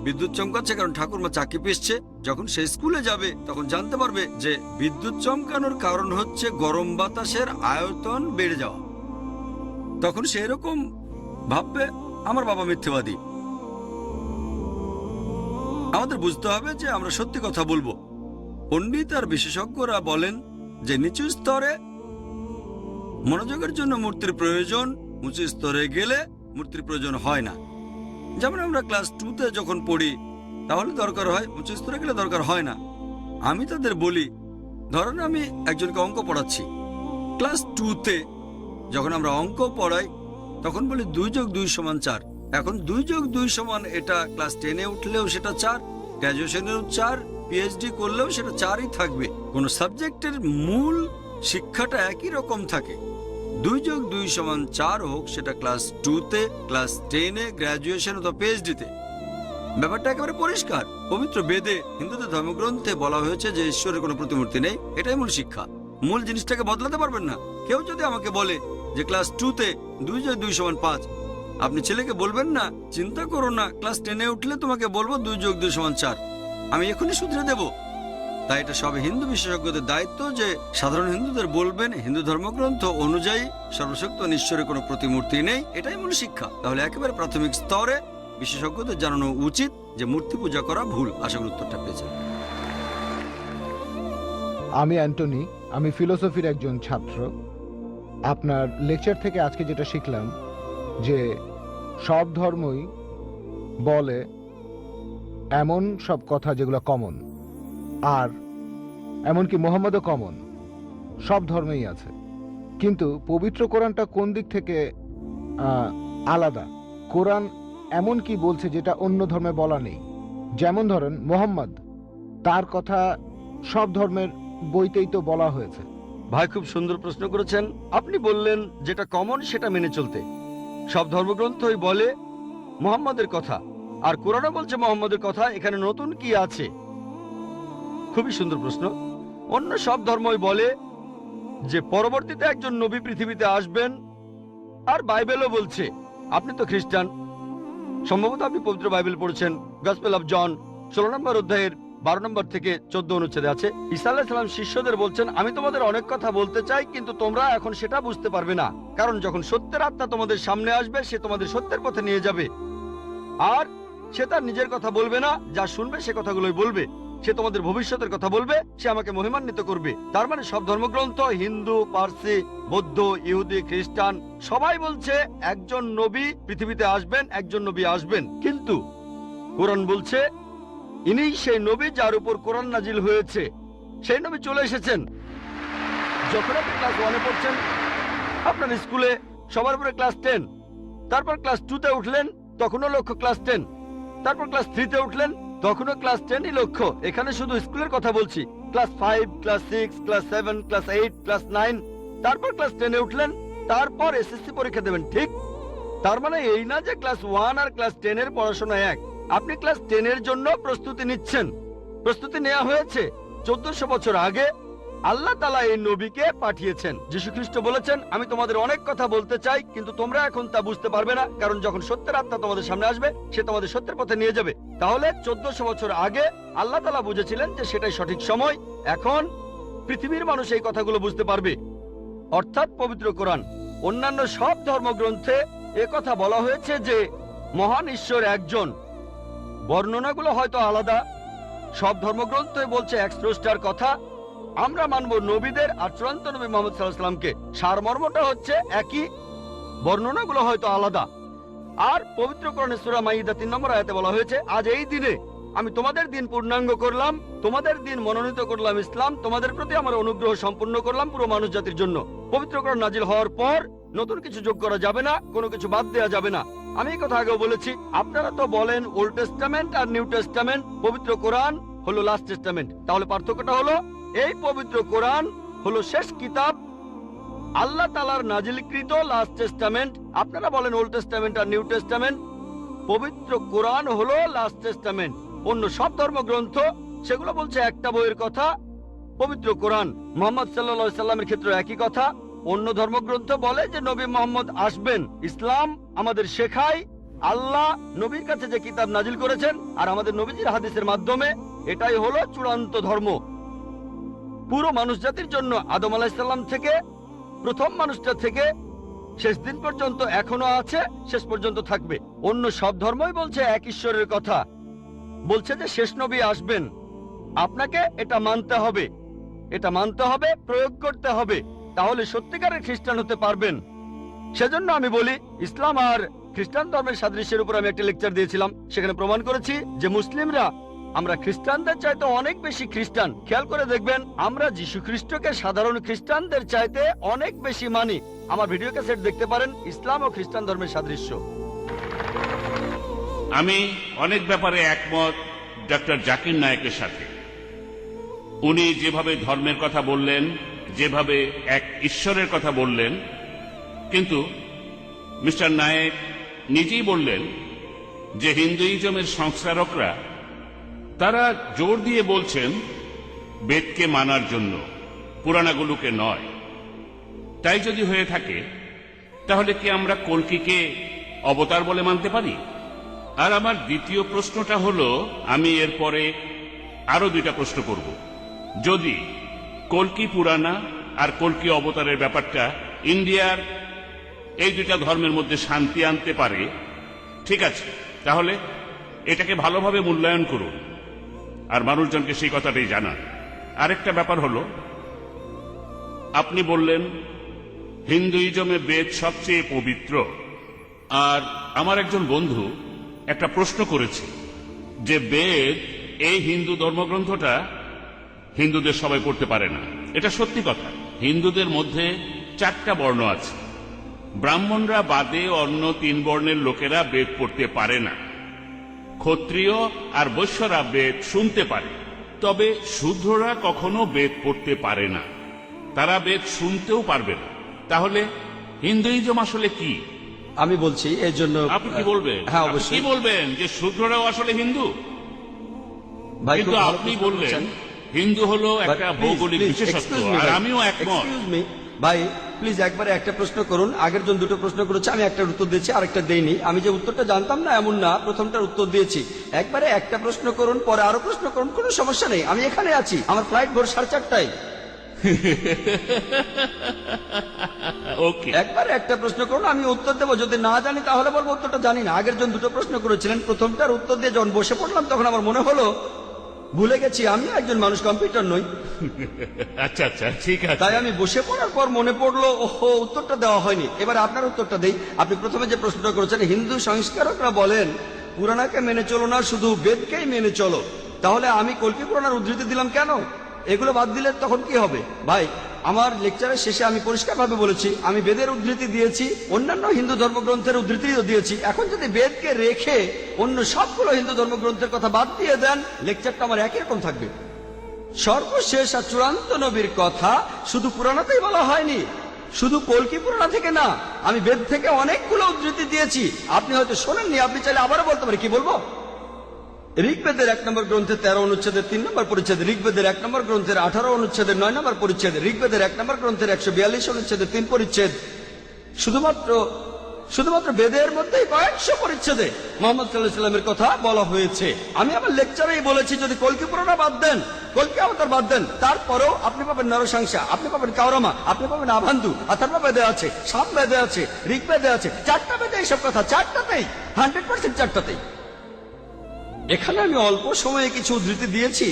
Speaker 1: বিদ্যুৎ চমকাচ্ছে কারণ ঠাকুরমা চাক্কি পিষছে, যখন সে স্কুলে যাবে তখন জানতে পারবে যে বিদ্যুৎ চমকানোর কারণ হচ্ছে গরম বাতাসের আয়তন বেড়ে যাওয়া। তখন সে এরকম ভাববে আমার বাবা মিথ্যেবাদী। আমাদের বুঝতে হবে যে আমরা সত্যি কথা বলবো। পণ্ডিত আর বিশেষজ্ঞরা বলেন যে নিচু স্তরে মনোযোগের জন্য মূর্তির প্রয়োজন, উঁচু স্তরে গেলে মূর্তির প্রয়োজন হয় না। যেমন আমরা ক্লাস 2তে যখন পড়ি তাহলে দরকার হয়, উঁচু স্তরে গেলে দরকার হয় না। আমি তাদের বলি, ধরেন আমি একজনকে অঙ্ক পড়াচ্ছি ক্লাস 2তে, যখন আমরা অঙ্ক পড়াই তখন বলি 2+2=4। এখন 2+2 এটা ক্লাস 10-এ উঠলেও সেটা 4, গ্র্যাজুয়েশনেও 4, পিএইচডি করলেও সেটা 4ই থাকবে। কোন সাবজেক্টের মূল শিক্ষাটা একই রকম থাকে। 2+2=4 হোক সেটা ক্লাস 2তে, ক্লাস 10-এ, গ্র্যাজুয়েশন অথবা পিএইচডিতে। ব্যাপারটা একেবারে পরিষ্কার। পবিত্র বেদে, হিন্দুদের ধর্মগ্রন্থে বলা হয়েছে যে ঈশ্বরের কোনো প্রতিমূর্তি নেই। এটাই মূল শিক্ষা। মূল জিনিসটাকে বদলাতে পারবেন না। কেউ যদি আমাকে বলে যে ক্লাস 2তে 2+2=5, আপনি ছেলেকে বলবেন না চিন্তা করো না, ক্লাস 10-এ উঠলে তোমাকে বলবো 2+2=4, আমি এখনই শুধরে দেব। তাই এটা সব হিন্দু বিশেষজ্ঞদের দায়িত্ব যে সাধারণ হিন্দুদের বলবেন হিন্দু ধর্মগ্রন্থ অনুযায়ী সর্বশক্ত ঈশ্বরের কোনো প্রতিমূর্তি নেই। এটাই মূল শিক্ষা। তাহলে একেবারে প্রাথমিক স্তরে বিশেষজ্ঞদের জানানো উচিত যে মূর্তি পূজা করা ভুল। আশা করি উত্তরটা পেয়েছেন।
Speaker 7: আমি অ্যান্টনি, আমি ফিলোসফির একজন ছাত্র। আপনার লেকচার থেকে আজকে যেটা শিখলাম যে সব ধর্মই বলে এমন সব কথা যেগুলো কমন, আর এমনকি মোহাম্মদও কমন, সব ধর্মেই আছে। কিন্তু পবিত্র কোরআনটা কোন দিক থেকে আলাদা? কোরআন এমন কি বলছে যেটা অন্য ধর্মে বলা নেই? যেমন ধরেন মোহাম্মদ, তার কথা সব ধর্মের বইতেই তো বলা হয়েছে।
Speaker 1: ভাই, খুব সুন্দর প্রশ্ন করেছেন। আপনি বললেন যেটা কমন সেটা মেনে চলতে। সব ধর্মগ্রন্থই বলে মুহাম্মদের কথা, আর কোরআনও বলছে মুহাম্মদের কথা। এখানে নতুন কি আছে? খুবই সুন্দর প্রশ্ন। অন্য সব ধর্মই বলে যে পরবর্তীতে একজন নবী পৃথিবীতে আসবেন, আর বাইবেলও বলছে। আপনি তো খ্রিস্টান, সম্ভবত আপনি পবিত্র বাইবেল পড়েছেন, গসপেল অফ জন 16 নম্বর অধ্যায়ের 12 নম্বর থেকে 14 অনুচ্ছেদে আছে, ঈসা আলাইহিস সালাম শিষ্যদের বলছেন, আমি তোমাদের অনেক কথা বলতে চাই, কিন্তু তোমরা এখন সেটা বুঝতে পারবে না, কারণ যখন সত্যের আত্মা তোমাদের সামনে আসবে সে তোমাদের সত্যের পথে নিয়ে যাবে। আর সে তার নিজের কথা বলবে না, যা শুনবে সে কথাগুলোই বলবে। সে তোমাদের ভবিষ্যতের কথা বলবে, সে আমাকে মহিমান্বিত করবে। তার মানে সব ধর্মগ্রন্থ, হিন্দু, পার্সি, বৌদ্ধ, ইহুদি, খ্রিস্টান সবাই বলছে একজন নবী পৃথিবীতে আসবেন, একজন নবী আসবেন। কিন্তু কোরআন বলছে ইনিই সেই নবী যার উপর কোরআন নাজিল হয়েছে। সেই নবী চলে এসেছেন। যখন আপনি ক্লাস 1-এ পড়ছেন, আপনার স্কুলে সবার উপরে ক্লাস 10, তারপর ক্লাস 2-তে উঠলেন, তখনও লক্ষ্য ক্লাস 10, তারপর ক্লাস 3-তে উঠলেন, তখনও ক্লাস 10ই লক্ষ্য। এখানে শুধু স্কুলের কথা বলছি। Class 5, class 6, class 7, class 8, class 9, তারপর ক্লাস 10-এ উঠলেন, তারপর এসএসসি পরীক্ষা দেবেন, ঠিক? তার মানে এই না যে ক্লাস 1 আর ক্লাস 10 এর পড়াশোনা এক। আপনি ক্লাস 10 এর জন্য প্রস্তুতি নিচ্ছেন। প্রস্তুতি নেওয়া হয়েছে 1400 বছর আগে। আল্লাহ তাআলা এই নবীকে পাঠিয়েছেন। যীশু খ্রিস্ট বলেছেন, আমি তোমাদের অনেক কথা বলতে চাই, কিন্তু তোমরা এখন তা বুঝতে পারবে না, কারণ যখন সত্যের আত্মা তোমাদের সামনে আসবে সে তোমাদের সত্যের পথে নিয়ে যাবে। তাহলে 1400 বছর আগে আল্লাহ তাআলা বুঝেছিলেন যে সেটাই সঠিক সময়। এখন পৃথিবীর মানুষ এই কথাগুলো বুঝতে পারবে, অর্থাৎ পবিত্র কোরআন। অন্যান্য সব ধর্মগ্রন্থে কথা বলা হয়েছে যে মহান ঈশ্বর একজন। বর্ণনাগুলো হয়তো আলাদা। সব ধর্মগ্রন্থই বলছে এক স্রষ্টার কথা। আমরা মানব নবীদের আর চূড়ান্ত নবী মুহাম্মদ সাল্লাল্লাহু আলাইহি ওয়াসাল্লামকে। সারমর্মটা হচ্ছে একই, বর্ণনাগুলো হয়তো আলাদা। আর পবিত্র কোরআনে সূরা মাইদা 3 নম্বর আয়াতে বলা হয়েছে, আজ এই দিনে আমি তোমাদের দিন পূর্ণাঙ্গ করলাম, তোমাদের দিন মনোনীত করলাম ইসলাম, তোমাদের প্রতি আমার অনুগ্রহ সম্পূর্ণ করলাম পুরো মানুষ জাতির জন্য। পবিত্র কোরআন নাজিল হওয়ার পর নতুন কিছু যোগ করা যাবে না, কোনো কিছু বাদ দেওয়া যাবে না। আমি এই কথা আগেও বলেছি। আপনারা তো বলেন ওল্ড টেস্টামেন্ট আর নিউ টেস্টামেন্ট, পবিত্র কোরআন হলো লাস্ট টেস্টামেন্ট। তাহলে পার্থক্যটা হলো এই পবিত্র কোরআন হলো শেষ কিতাব, আল্লাহ তাআলার নাজিলকৃত লাস্ট টেস্টামেন্ট। আপনারা বলেন ওল্ড টেস্টামেন্ট আর নিউ টেস্টামেন্ট। পবিত্র কোরআন হলো লাস্ট টেস্টামেন্ট। অন্য সব ধর্মগ্রন্থ সেগুলো বলছে একটা বইয়ের কথা। পবিত্র কোরআন মুহাম্মদ সাল্লাল্লাহু আলাইহি সাল্লামের ক্ষেত্রে একই কথা। অন্য ধর্মগ্রন্থ বলে যে নবী মুহাম্মদ আসবেন। ইসলাম আমাদের শেখায় আল্লাহ নবীর কাছে যে কিতাব নাজিল করেছেন আর আমাদের নবীজির হাদিসের মাধ্যমে, এটাই হলো চূড়ান্ত ধর্ম পুরো মানুষ জাতির জন্য। আদম আলাইহিস সালাম থেকে প্রথম মানুষটা থেকে শেষ দিন পর্যন্ত এখনো আছে, শেষ পর্যন্ত থাকবে। অন্য সব ধর্মই বলছে এক ঈশ্বরের কথা, বলছে যে শেষ নবী আসবেন। আপনাকে এটা মানতে হবে, এটা মানতে হবে, প্রয়োগ করতে হবে, তাহলে সত্যিকারের খ্রিস্টান হতে পারবেন। সেজন্য আমি বলি, ইসলাম আর খ্রিস্টান ধর্মের সাদৃশ্যের উপর আমি একটা লেকচার দিয়েছিলাম। সেখানে প্রমাণ করেছি যে মুসলিমরা আমরা খ্রিস্টানদের চাইতে অনেক বেশি খ্রিস্টান। খেয়াল করে দেখবেন, আমরা যীশু খ্রিস্টকে সাধারণ খ্রিস্টানদের চাইতে অনেক বেশি মানি। আমার ভিডিও ক্যাসেট দেখতে পারেন, ইসলাম ও খ্রিস্টান ধর্মের সাদৃশ্য।
Speaker 8: আমি অনেক ব্যাপারে একমত ডক্টর জাকির নায়েকের সাথে। উনি যেভাবে ধর্মের কথা বললেন, যেভাবে এক ঈশ্বরের কথা বললেন, কিন্তু মিস্টার নায়েক নিজেই বললেন যে হিন্দুইজমের সংস্কারকরা তারা জোর দিয়ে বলছেন বেদকে মানার জন্য, পুরাণাগুলোকে নয়। তাই যদি হয়ে থাকে তাহলে কি আমরা কল্কিকে অবতার বলে মানতে পারি? আর আমার দ্বিতীয় প্রশ্নটা হলো, আমি এরপরে আরো 2টা প্রশ্ন করব। যদি কল্কি পুরাণা আর কল্কি অবতারের ব্যাপারটা ইন্ডিয়ার এই 2টা ধর্মের মধ্যে শান্তি আনতে পারে, ঠিক আছে, তাহলে এটাকে ভালোভাবে মূল্যায়ন করুন আর মানুষজনকে সেই কথাটাই জানান। আরেকটা ব্যাপার হলো, আপনি বললেন হিন্দুইজমে বেদ সবচেয়ে পবিত্র, আর আমার একজন বন্ধু একটা প্রশ্ন করেছে যে বেদ, এই হিন্দু ধর্মগ্রন্থটা হিন্দুদের সবাই পড়তে পারে না। এটা সত্যি কথা। হিন্দুদের মধ্যে 4টা বর্ণ আছে, ব্রাহ্মণরা বাদে অন্য 3 বর্ণের লোকেরা বেদ পড়তে পারে না। ক্ষত্রিয় আর বৈশ্যরা বেদ শুনতে পারে, তবে শূদ্ররা কখনো বেদ পড়তে পারে না, তারা বেদ শুনতেও পারবে না। তাহলে হিন্দুইজম আসলে কি?
Speaker 1: আমি বলছি এর জন্য।
Speaker 8: আপনি কি বলবেন?
Speaker 1: হ্যাঁ,
Speaker 8: আপনি
Speaker 1: অবশ্যই।
Speaker 8: কি বলবেন যে শূদ্ররাও আসলে হিন্দু?
Speaker 1: ভাই,
Speaker 8: কিন্তু
Speaker 1: খুব ভালো
Speaker 8: আপনি
Speaker 1: প্রশ্ন
Speaker 8: বললেন
Speaker 1: করছেন।
Speaker 8: হিন্দু হলো একটা
Speaker 1: But please,
Speaker 8: ভৌগোলিক
Speaker 1: please,
Speaker 8: বিশেষত্ব,
Speaker 1: excuse me,
Speaker 8: আর
Speaker 1: ভাই।
Speaker 8: আমিও একমত।
Speaker 1: Excuse me, ভাই প্লিজ একবারে একটা প্রশ্ন করুন। আগের জন দুটো প্রশ্ন করেছে, আমি একটা উত্তর দিয়েছি, আরেকটা দেইনি। আমি যে উত্তরটা জানতাম না এমন না, প্রথমটার উত্তর দিয়েছি। একবারে একটা প্রশ্ন করুন, পরে আরো প্রশ্ন করুন, কোনো সমস্যা নেই। আমি এখানে আছি, আমার ফ্লাইট ভোর 4:30টায়।
Speaker 8: ওকে,
Speaker 1: একবারে একটা প্রশ্ন করুন, আমি উত্তর দেবো। যদি না জানি তাহলে বলবো উত্তরটা জানি না। আগের জন দুটো প্রশ্ন করেছিলেন, প্রথমটার উত্তর দিয়ে যখন বসে পড়লাম তখন আমার মনে হলো ভুলে গেছি আমি একজন মানুষ, কম্পিউটার নই।
Speaker 8: আচ্ছা আচ্ছা, ঠিক আছে।
Speaker 1: তাই আমি বসে পড়ার পর মনে পড়লো, ওহো উত্তরটা দেওয়া হয়নি। এবার আপনার উত্তরটা দেই। আপনি প্রথমে যে প্রশ্নটা করেছেন, হিন্দু সংস্কারকরা বলেন পুরাণাকে মেনে চলো না, শুধু বেদকেই মেনে চলো। তাহলে আমি কল্কি পুরাণের উদ্ধৃতি দিলাম কেন? এগুলো বাদ দিলে তখন কি হবে? ভাই আমার লেকচারের শেষে আমি পরিষ্কারভাবে বলেছি আমি বেদের উদ্ধৃতি দিয়েছি, অন্যান্য হিন্দু ধর্মগ্রন্থের উদ্ধৃতিও দিয়েছি। এখন যদি বেদকে রেখে অন্য সবগুলো হিন্দু ধর্মগ্রন্থের কথা বাদ দিয়ে দেন, লেকচারটা আমার একই রকম থাকবে। সর্বশেষ আর চূড়ান্ত নবীর কথা শুধু পুরাণাতেই বলা হয়নি, শুধু কল্কি পুরাণ থেকে না, আমি বেদ থেকে অনেকগুলো উদ্ধৃতি দিয়েছি। আপনি হয়তো শোনেননি, আপনি চাইলে আবারও বলতে পারি। কি বলবো? ঋগ্বেদের 1 নম্বর গ্রন্থের 13 অনুচ্ছেদের 3 নম্বর পরিচ্ছেদ, ঋগ্বেদের 1 নম্বর গ্রন্থের 18 অনুচ্ছেদের 9 নম্বর পরিচ্ছেদ, ঋগ্বেদের 1 নম্বর গ্রন্থের 142 অনুচ্ছেদের 3 পরিচ্ছেদ। শুধুমাত্র বেদের মধ্যেই কয়েকশো পরিচ্ছেদে মোহাম্মদ সাল্লাল্লাহু আলাইহি ওয়াসাল্লামের কথা বলা হয়েছে। আমি আমার লেকচারেই বলেছি যদি কল্কি পুরাণ বাদ দেন, কল্কি অবতার বাদ দেন, তারপরেও আপনি পাবেন নরসংসা, আপনি পাবেন কাওরামা, আপনি পাবেন আভান্দু, অথর্ব বেদে আছে, সাম বেদে আছে, ঋগ বেদে আছে, 4টা বেদে এইসব কথা, 4টাতেই 100% 4টাতেই। এখানে আমি অল্প সময়ে কিছু উদ্ধৃতি দিয়েছি,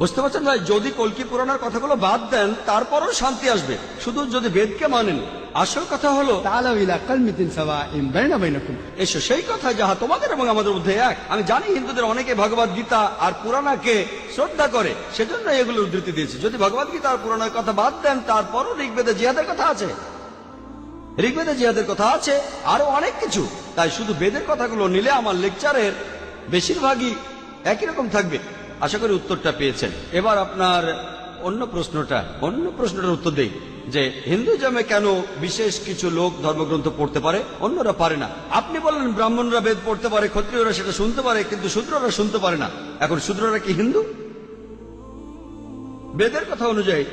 Speaker 1: বুঝতে পারছেন ভাই? যদি কল্কি পুরাণের কথাগুলো বাদ দেন তারপরও শান্তি আসবে, শুধু যদি বেদকে মানেন। আসল কথা হলো
Speaker 9: تعالوا إلى كلمة سواء بيننا وبينكم
Speaker 1: এসো সেই কথা যাহা তোমাদের এবং আমাদের মধ্যে এক। আমি জানি হিন্দুদের অনেকে ভগবদ গীতা আর পুরাণাকে শ্রদ্ধা করে, সেজন্য এগুলো উদ্ধৃতি দিয়েছি। যদি ভগবদ গীতা আর পুরাণের কথা বাদ দেন তারপরও ঋগ্বেদে জিহাদের কথা আছে, ঋগ্বেদে জিহাদের কথা আছে, আরো অনেক কিছু। তাই শুধু বেদের কথাগুলো নিলে আমার লেকচারের বেশিরভাগই একই রকম থাকবে। আশা করি উত্তরটা পেয়েছেন। এবার আপনার অন্য প্রশ্নটার উত্তর দেই যে হিন্দুজমে কেন বিশেষ কিছু লোক ধর্মগ্রন্থ পড়তে পারে, অন্যরা পারে না। আপনি বললেন ব্রাহ্মণরা বেদ পড়তে পারে, ক্ষত্রিয়রা সেটা শুনতে পারে, কিন্তু শূদ্ররা শুনতে পারে না। এখন শূদ্ররা কি হিন্দু? বেদের কথা অনুযায়ী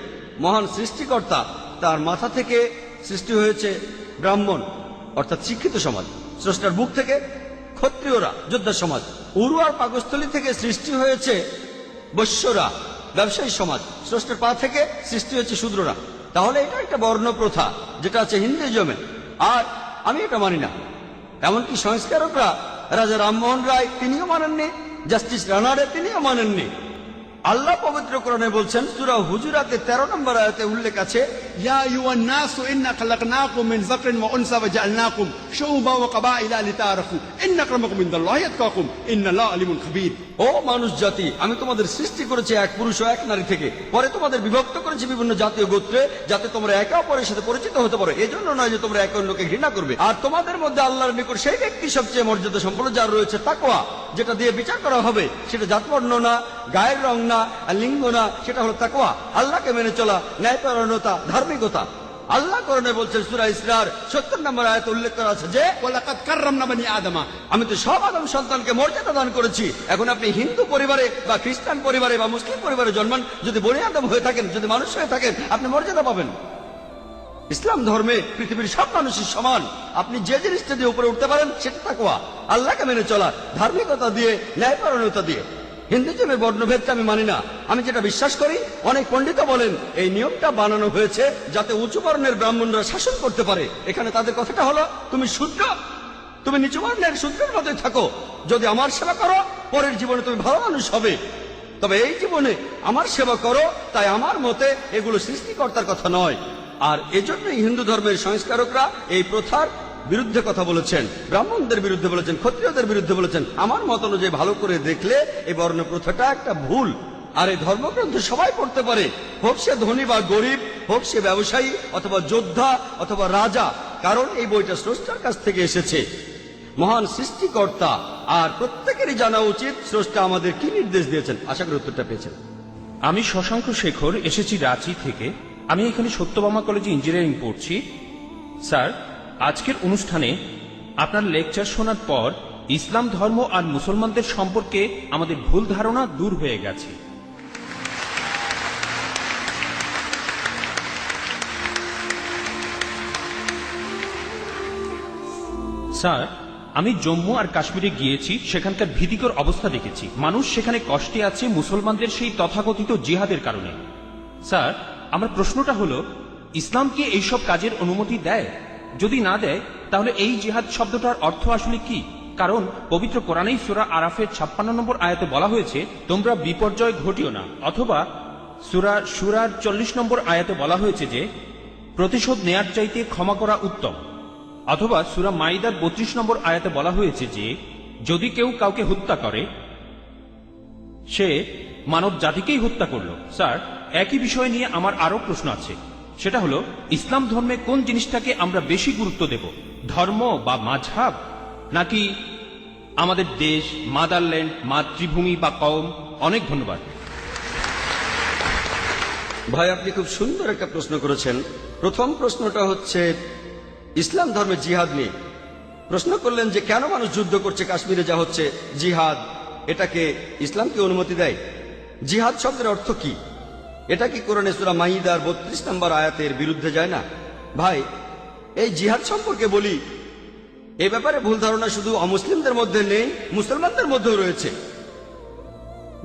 Speaker 1: মহান সৃষ্টিকর্তা তার মাথা থেকে সৃষ্টি হয়েছে ব্রাহ্মণ অর্থাৎ শিক্ষিত সমাজ, স্রষ্টার বুক থেকে ক্ষত্রিয়রা যোদ্ধা সমাজ, উরু আর পাকস্থলী থেকে সৃষ্টি হয়েছে বৈশ্যরা ব্যবসায়ী সমাজ, স্রষ্টার পা থেকে সৃষ্টি হয়েছে শূদ্ররা। তাহলে এটা একটা বর্ণ প্রথা যেটা আছে হিন্দুইজমে, আর আমি এটা মানি না। এমনকি সংস্কারকরা রাজা রামমোহন রায় তিনিও মানেননি, জাস্টিস রানারে তিনিও মানেননি। আল্লাহ পবিত্র কোরআনে বলছেন, সূরা হুজুরাতে 13 নম্বর আয়াতে উল্লেখ আছে,
Speaker 9: يا أيها الناس إنا خلقناكم من ذكر وأنثى وجعلناكم شعوبا وقبائل لتعارفوا إن أكرمكم عند الله أتقاكم إن الله عليم خبير।
Speaker 1: ও মানুষ জাতি, আমি তোমাদের সৃষ্টি করেছি এক পুরুষ ও এক নারী থেকে, পরে তোমাদের বিভক্ত করেছি বিভিন্ন জাতীয় গোত্রে, যাতে তোমরা একে অপরের সাথে পরিচিত হতে পারো। এজন্য নয় যে তোমরা একে অন্যকে ঘৃণা করবে। আর তোমাদের মধ্যে আল্লাহর নিকট সেই ব্যক্তি সবচেয়ে মর্যাদা সম্পন্ন যার রয়েছে তাকওয়া, যেটা দিয়ে বিচার করা হবে। সেটা জাতবর্ণ না, গায়ের রং না, আর লিঙ্গ না, সেটা হলো তাকওয়া, আল্লাহকে মেনে চলা, ন্যায়পরায়ণতা, ধার্মিকতা। আল্লাহ কোরআনে বলছেন সূরা ইসরার 70 নম্বর আয়াতে উল্লেখ করা আছে যে
Speaker 9: ولقد كرمنا بني آدم।
Speaker 1: আমি তো সব আদম সন্তানকে মর্যাদা দান করেছি। এখন আপনি হিন্দু পরিবারে বা খ্রিস্টান পরিবারে বা মুসলিম পরিবারে জন্মান, যদি বনি আদম হয়ে থাকেন, যদি মানুষ হয়ে থাকেন, আপনি মর্যাদা পাবেন। ইসলাম ধর্মে পৃথিবীর সব মানুষই সমান। আপনি যে জিনিসটা দিয়ে উপরে উঠতে পারেন সেটা তাকওয়া, আল্লাহকে মেনে চলা, ধার্মিকতা দিয়ে, ন্যায়পরায়ণতা দিয়ে। হিন্দুজমের বর্ণভেদটা আমি মানি না। আমি যেটা বিশ্বাস করি, অনেক পণ্ডিত বলেন এই নিয়মটা বানানো হয়েছে যাতে উঁচু বর্ণের ব্রাহ্মণরা শাসন করতে পারে। এখানে তাদের কথাটা হলো, তুমি শূদ্র, তুমি নিচু বর্ণের শূদ্রের মতোই থাকো। যদি আমার সেবা করো, পরের জীবনে তুমি ভালো মানুষ হবে। তবে এই জীবনে আমার সেবা করো, তাই আমার মতে এগুলো সৃষ্টিকর্তার কথা নয়। আর এজন্যই হিন্দু ধর্মের সংস্কারকরা এই প্রথার বিরুদ্ধে কথা বলেছেন, ব্রাহ্মণদের বিরুদ্ধে বলেছেন, ক্ষত্রিয়দের বিরুদ্ধে বলেছেন। আমার মত অনুযায়ী ভালো করে দেখলে এই বর্ণ প্রথাটা একটা ভুল। আর এই ধর্মগ্রন্থ সবাই পড়তে পারে, হোক সে ধনী বা গরিব, হোক সে ব্যবসায়ী অথবা যোদ্ধা অথবা রাজা, কারণ এই বইটা স্রষ্টার কাছ থেকে এসেছে, মহান সৃষ্টিকর্তা। আর প্রত্যেকেরই জানা উচিত স্রষ্টা আমাদের কি নির্দেশ দিয়েছেন। আশা করি উত্তরটা পেয়েছেন।
Speaker 4: আমি শশাঙ্ক শেখর, এসেছি রাঁচি থেকে। আমি এখানে সত্যভামা কলেজে ইঞ্জিনিয়ারিং পড়ছি। স্যার, আজকের অনুষ্ঠানে আপনার লেকচার শোনার পর ইসলাম ধর্ম আর মুসলমানদের সম্পর্কে আমাদের ভুল ধারণা দূর হয়ে গেছে। স্যার, আমি জম্মু আর কাশ্মীরে গিয়েছি, সেখানকার ভীতিকর অবস্থা দেখেছি। মানুষ সেখানে কষ্টে আছে মুসলমানদের সেই তথাকথিত জিহাদের কারণে। স্যার, আমার প্রশ্নটা হলো, ইসলাম কি এইসব কাজের অনুমতি দেয়? যদি না দেয়, তাহলে এই জিহাদ শব্দটার অর্থ আসলে কি? কারণ পবিত্র কোরআনেই সূরা আরাফের 56 নম্বর আয়াতে বলা হয়েছে, তোমরা বিপর্যয় ঘটিও না। অথবা সূরা শুরার 40 নম্বর আয়াতে বলা হয়েছে যে প্রতিশোধ নেয়ার চাইতে ক্ষমা করা উত্তম। অথবা সূরা মাইদার 32 নম্বর আয়াতে বলা হয়েছে যে যদি কেউ কাউকে হত্যা করে, সে মানব জাতিকেই হত্যা করলো। স্যার, একই বিষয় নিয়ে আমার আরো প্রশ্ন আছে। সেটা হলো, ইসলাম ধর্মে কোন জিনিসটাকে আমরা বেশি গুরুত্ব দেব, ধর্ম বা মাযহাব, নাকি আমাদের দেশ, মাদারল্যান্ড, মাতৃভূমি বা কওম? অনেক ধন্যবাদ।
Speaker 1: ভাই, আপনি খুব সুন্দর একটা প্রশ্ন করেছেন। প্রথম প্রশ্নটা হচ্ছে ইসলাম ধর্মে জিহাদ নিয়ে। প্রশ্ন করলেন যে কেন মানুষ যুদ্ধ করছে, কাশ্মীরে যা হচ্ছে জিহাদ, এটাকে ইসলাম কি অনুমতি দেয়? জিহাদ শব্দের অর্থ কি? এটা কি কোরআনে সূরা মাইদার 32 নম্বর আয়াতের বিরুদ্ধে যায় না? ভাই, এই জিহাদ সম্পর্কে বলি, এ ব্যাপারে ভুল ধারণা শুধু অমুসলিমদের মধ্যে নেই, মুসলমানদের মধ্যেও রয়েছে।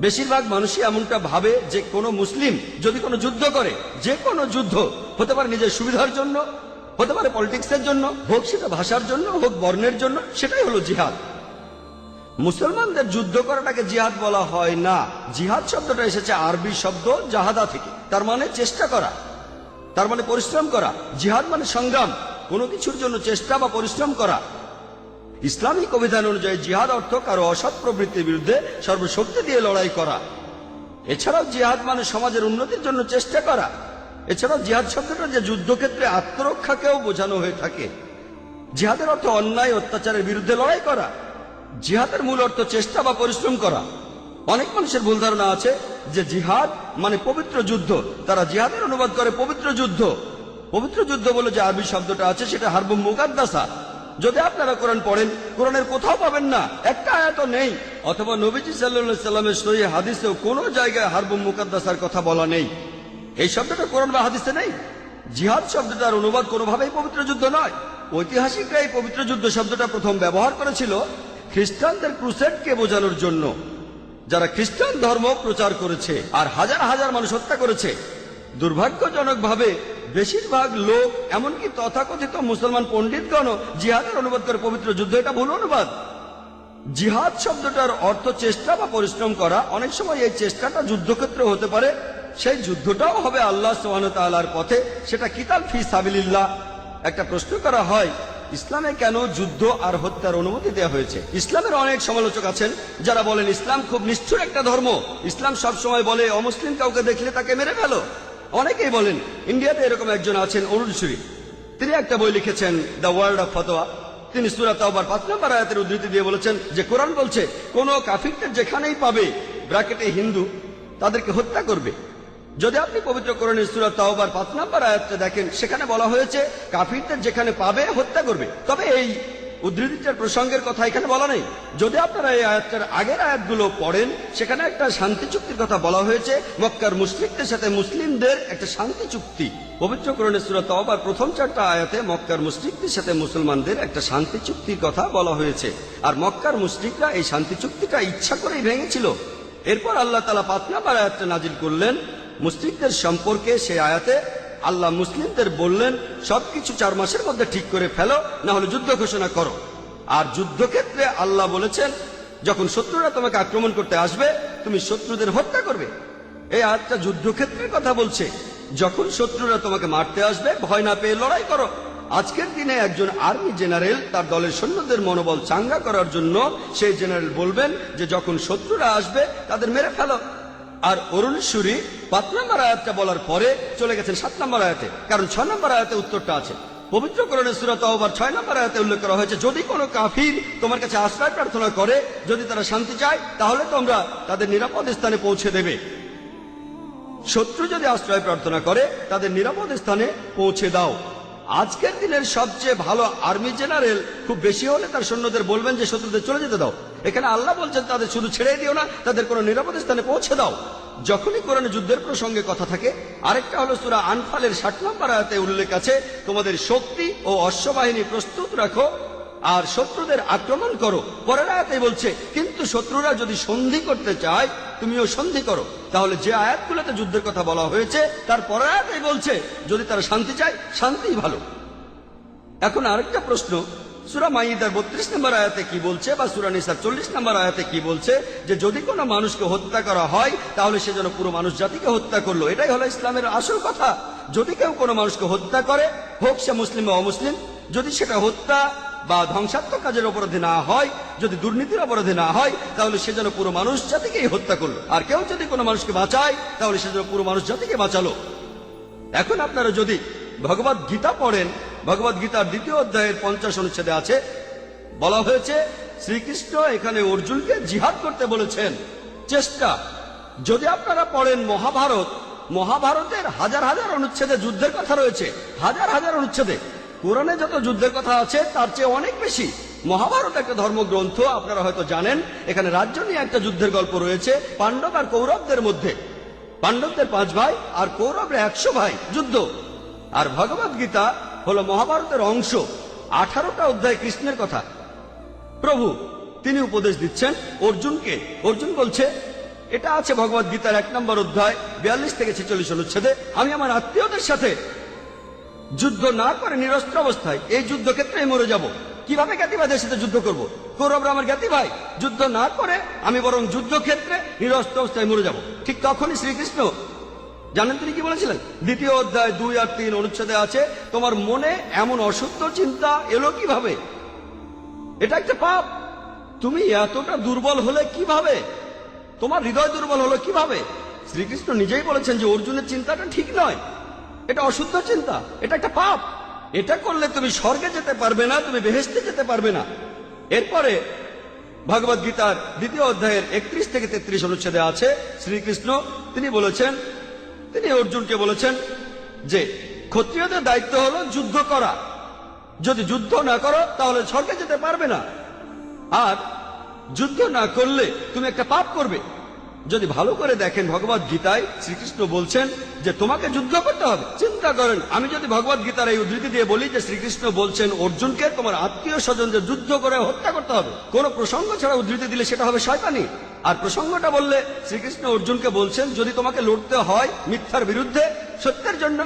Speaker 1: বেশিরভাগ মানুষই এমনটা ভাবে যে কোনো মুসলিম যদি কোনো যুদ্ধ করে, যে কোনো যুদ্ধ হতে পারে নিজের সুবিধার জন্য, হতে পারে পলিটিক্সের জন্য, হোক সেটা ভাষার জন্য, হোক বর্ণের জন্য, সেটাই হলো জিহাদ। মুসলমানদের যুদ্ধ করাটাকে জিহাদ বলা হয় না। জিহাদ শব্দটা এসেছে আরবি শব্দ জাহাদা থেকে, তার মানে চেষ্টা করা, তার মানে পরিশ্রম করা। জিহাদ মানে সংগ্রাম, কোনো কিছুর জন্য চেষ্টা বা পরিশ্রম করা। ইসলামিক অভিধান অনুযায়ী জিহাদ অর্থ কারো অসৎ প্রবৃত্তির বিরুদ্ধে সর্বশক্তি দিয়ে লড়াই করা। এছাড়াও জিহাদ মানে সমাজের উন্নতির জন্য চেষ্টা করা। এছাড়াও জিহাদ শব্দটা যে যুদ্ধক্ষেত্রে আত্মরক্ষাকেও বোঝানো হয়ে থাকে। জিহাদের অর্থ অন্যায় অত্যাচারের বিরুদ্ধে লড়াই করা। জিহাদের মূল অর্থ চেষ্টা বা পরিশ্রম করা। অনেক মানুষের ভুল ধারণা আছে যে জিহাদ মানে পবিত্র যুদ্ধ, তারা জিহাদের অনুবাদ করে পবিত্র যুদ্ধ। পবিত্র যুদ্ধ বলে যে আরবি শব্দটা আছে সেটা হারবুম মুকাদ্দাসা। যদি আপনারা কোরআন পড়েন, কোরআনের কোথাও পাবেন না, একটা আয়াত নেই, অথবা নবীজি সাল্লাল্লাহু আলাইহি সাল্লামের সহিহ হাদিসেও কোনো জায়গায় হারবুম মুকাদ্দাসার কথা বলা নেই। এই শব্দটা কোরআন বা হাদিসে নেই। জিহাদ শব্দটার অনুবাদ কোনোভাবেই পবিত্র যুদ্ধ নয়। ঐতিহাসিকরা এই পবিত্র যুদ্ধ শব্দটা প্রথম ব্যবহার করেছিল খ্রিস্টানদের ক্রুসেডকে বোঝানোর জন্য, যারা খ্রিস্টান ধর্ম প্রচার করেছে আর হাজার হাজার মানুষ হত্যা করেছে। দুর্ভাগ্যজনকভাবে বেশিরভাগ লোক, এমনকি তথাকথিত মুসলমান পণ্ডিতগণ জিহাদের অনুবাদ করে পবিত্র যুদ্ধ। এটা ভুল অনুবাদ। জিহাদ শব্দটার অর্থ চেষ্টা বা পরিশ্রম করা। অনেক সময় এই চেষ্টাটা যুদ্ধক্ষেত্রে হতে পারে, সেই যুদ্ধটাও হবে আল্লাহ সুবহানাহু ওয়া তাআলার পথে, সেটা কিতাল ফি সাবিলিল্লাহ। একটা প্রশ্ন করা হয়, ইসলামে কেন যুদ্ধ আর হত্যার অনুমতি দেওয়া হয়েছে? ইসলামের অনেক সমালোচক আছেন যারা বলেন ইসলাম খুব নিষ্ঠুর একটা ধর্ম। ইসলাম সব সময় বলে অমুসলিম কাউকে দেখলে তাকে মেরে ফেলো। অনেকেই বলেন, ইন্ডিয়াতে এরকম একজন আছেন অরুণ সুরি, তিনি একটা বই লিখেছেন দ্য ওয়ার্ল্ড অফ ফতোয়া। তিনি সূরা তাওবার 5 নম্বর আয়াতের উদ্ধৃতি দিয়ে বলেছেন যে কোরআন বলছে কোন কাফিরদের যেখানেই পাবে, ব্র্যাকেটে হিন্দু, তাদেরকে হত্যা করবে। যদি আপনি পবিত্র কোরআনের সূরা তাওবার 5 নম্বর আয়াতটা দেখেন, সেখানে বলা হয়েছে কাফিরদের যেখানে পাবে হত্যা করবে। তবে এই উদ্ধৃতিটার প্রসঙ্গের কথা এখানে বলা নেই। যদি আপনারা এই আয়াতটার আগের আয়াতগুলো পড়েন, সেখানে একটা শান্তি চুক্তির কথা বলা হয়েছে, মক্কার মুশরিকদের সাথে মুসলিমদের একটা শান্তি চুক্তি। পবিত্র কোরআনের সূরা তাওবার প্রথম 4টা আয়াতে মক্কার মুশরিকদের সাথে মুসলমানদের একটা শান্তি চুক্তির কথা বলা হয়েছে, আর মক্কার মুশরিকরা এই শান্তি চুক্তিটা ইচ্ছা করেই ভেঙেছিল। এরপর আল্লাহ তাআলা 5 নম্বর আয়াতটা নাজিল করলেন মুশরিকদের সম্পর্কে। সেই আয়াতে আল্লাহ মুসলিমদের বললেন সবকিছু 4 মাসের মধ্যে ঠিক করে ফেলো, না হলে যুদ্ধ ঘোষণা করো। আর যুদ্ধক্ষেত্রে আল্লাহ বলেছেন যখন শত্রুরা তোমাকে আক্রমণ করতে আসবে, তুমি শত্রুদের হত্যা করবে। এই আয়াতটা যুদ্ধক্ষেত্রের কথা বলছে। যখন শত্রুরা তোমাকে মারতে আসবে, ভয় না পেয়ে লড়াই করো। আজকের দিনে একজন আর্মি জেনারেল তার দলের সৈন্যদের মনোবল চাঙ্গা করার জন্য সেই জেনারেল বলবেন যে যখন শত্রুরা আসবে তাদের মেরে ফেলো। আর অরুণ সুরি 5 নম্বর আয়াতটা বলার পরে চলে গেছেন 7 নম্বর আয়াতে, কারণ 6 নম্বর আয়াতে উত্তরটা আছে। পবিত্র কোরআনের সূরা তাওবার 6 নম্বর আয়াতে উল্লেখ করা হয়েছে, যদি কোনো কাফির তোমার কাছে আশ্রয় প্রার্থনা করে, যদি তারা শান্তি চায়, তাহলে তোমরা তাদের নিরাপদ স্থানে পৌঁছে দেবে। শত্রু যদি আশ্রয় প্রার্থনা করে, তাদের নিরাপদ স্থানে পৌঁছে দাও। আজকের দিনের সবচেয়ে ভালো আর্মি জেনারেল খুব বেশি হলে তার সৈন্যদের বলবেন যে শত্রুদের চলে যেতে দাও। এখানে আল্লাহ বলছেন তাদের শুধু ছেড়ে দিও না, তাদের কোনো নিরাপদ স্থানে পৌঁছে দাও। যখনই কোরআনে যুদ্ধের প্রসঙ্গে কথা থাকে, আরেকটা হলো সূরা আনফালের 60 নম্বর আয়াতে উল্লেখ আছে, তোমাদের শক্তি ও অশ্ববাহিনী প্রস্তুত রাখো, আর শত্রুদের আক্রমণ করো। পরের আয়াতে বলছে কিন্তু শত্রুরা যদি সন্ধি করতে চায় তুমিও সন্ধি করো। তাহলে যে আয়াতগুলোতে যুদ্ধের কথা বলা হয়েছে তার পরের আয়াতে বলছে যদি তারা শান্তি চায় শান্তিই ভালো। এখন আরেকটা প্রশ্ন, সূরা মাইদার 32 নম্বর আয়াতে কি বলছে বা সূরা নিসার 40 নম্বর আয়াতে কি বলছে যে যদি কোনো মানুষকে হত্যা করা হয় তাহলে সে যেন পুরো মানুষ জাতিকে হত্যা করলো। এটাই হলো ইসলামের আসল কথা। যদি কেউ কোনো মানুষকে হত্যা করে, হোক সে মুসলিম বা অমুসলিম, যদি সেটা হত্যা বা ধ্বংসাত্মক কাজের অপরাধে না হয়, যদি দুর্নীতির অপরাধে না হয়, তাহলে সে যেন পুরো মানুষ জাতিকেই হত্যা করলো। আর কেউ যদি কোনো মানুষকে বাঁচায় তাহলে সে যেন পুরো মানুষ জাতিকে বাঁচালো। এখন আপনারা যদি ভগবত গীতা পড়েন, ভগবত গীতার 2য় অধ্যায়ের 50 অনুচ্ছেদে আছে, বলা হয়েছে শ্রীকৃষ্ণ এখানে অর্জুনকে জিহাদ করতে বলেছেন। চেষ্টা, যদি আপনারা পড়েন মহাভারত, মহাভারতের হাজার হাজার অনুচ্ছেদে যুদ্ধের কথা রয়েছে, হাজার হাজার অনুচ্ছেদে। কোরআনে যত যুদ্ধের কথা আছে তার চেয়ে অনেক বেশি। মহাভারত একটা ধর্মগ্রন্থ, আপনারা হয়তো জানেন। এখানে রাজ্য নিয়ে একটা যুদ্ধের গল্প রয়েছে পাণ্ডব আর কৌরবদের মধ্যে। পাণ্ডবদের 5 ভাই আর কৌরবরা 100 ভাই, যুদ্ধ। আর ভগবত গীতা হলো মহাভারতের অংশ। 18টা অধ্যায় কৃষ্ণের কথা। প্রভু তিনি উপদেশ দিচ্ছেন অর্জুনকে। অর্জুন বলছে, এটা আছে ভগবত গীতার 1 নম্বর অধ্যায় 42 থেকে 46 অনুচ্ছেদে, আমি আমার আত্মীয়দের সাথে যুদ্ধ না করে নিরস্ত্র অবস্থায় এই যুদ্ধক্ষেত্রে মরে যাব। কিভাবে জ্ঞাতি ভাইদের সাথে যুদ্ধ করব? কৌরবরা আমার জ্ঞাতি ভাই, যুদ্ধ না করে আমি বরং যুদ্ধক্ষেত্রে নিরস্ত্র অবস্থায় মরে যাব। ঠিক তখনই শ্রীকৃষ্ণ জানেন তিনি কি বলেছিলেন? 2য় অধ্যায় 2 আর 3 অনুচ্ছেদে আছে, তোমার মনে এমন অশুদ্ধ চিন্তা এলো কিভাবে? এটা একটা পাপ। তুমি এতটা দুর্বল হলে কিভাবে? তোমার হৃদয় দুর্বল হলো কিভাবে? শ্রীকৃষ্ণ নিজেই বলেছেন যে অর্জুনের চিন্তাটা ঠিক নয়, এটা অশুদ্ধ চিন্তা, এটা একটা পাপ। এটা করলে তুমি স্বর্গে যেতে পারবে না, তুমি বেহেশতে যেতে পারবে না। এরপরে ভগবত গীতার 2য় অধ্যায়ের 31 থেকে 33 অনুচ্ছেদে আছে, শ্রীকৃষ্ণ তিনি বলেছেন, তিনি অর্জুনকে বলেছেন যে ক্ষত্রিয়দের দায়িত্ব হলো যুদ্ধ করা। যদি যুদ্ধ না করো তাহলে স্বর্গে যেতে পারবে না। আর যুদ্ধ না করলে তুমি একটা পাপ করবে। যদি ভালো করে দেখেন ভগবত গীতায় শ্রীকৃষ্ণ বলছেন যে তোমাকে যুদ্ধ করতে হবে। চিন্তা করেন, আমি যদি ভগবত গীতার এই উদ্ধৃতি দিয়ে বলি যে শ্রীকৃষ্ণ বলছেন অর্জুনকে তোমার আত্মীয় স্বজনদের যুদ্ধ করে হত্যা করতে হবে, কোন প্রসঙ্গ ছাড়া উদ্ধৃতি দিলে সেটা হবে শয়তানি। আর প্রসঙ্গটা বললে শ্রীকৃষ্ণ অর্জুনকে বলছেন যদি তোমাকে লড়তে হয় মিথ্যার বিরুদ্ধে, সত্যের জন্য,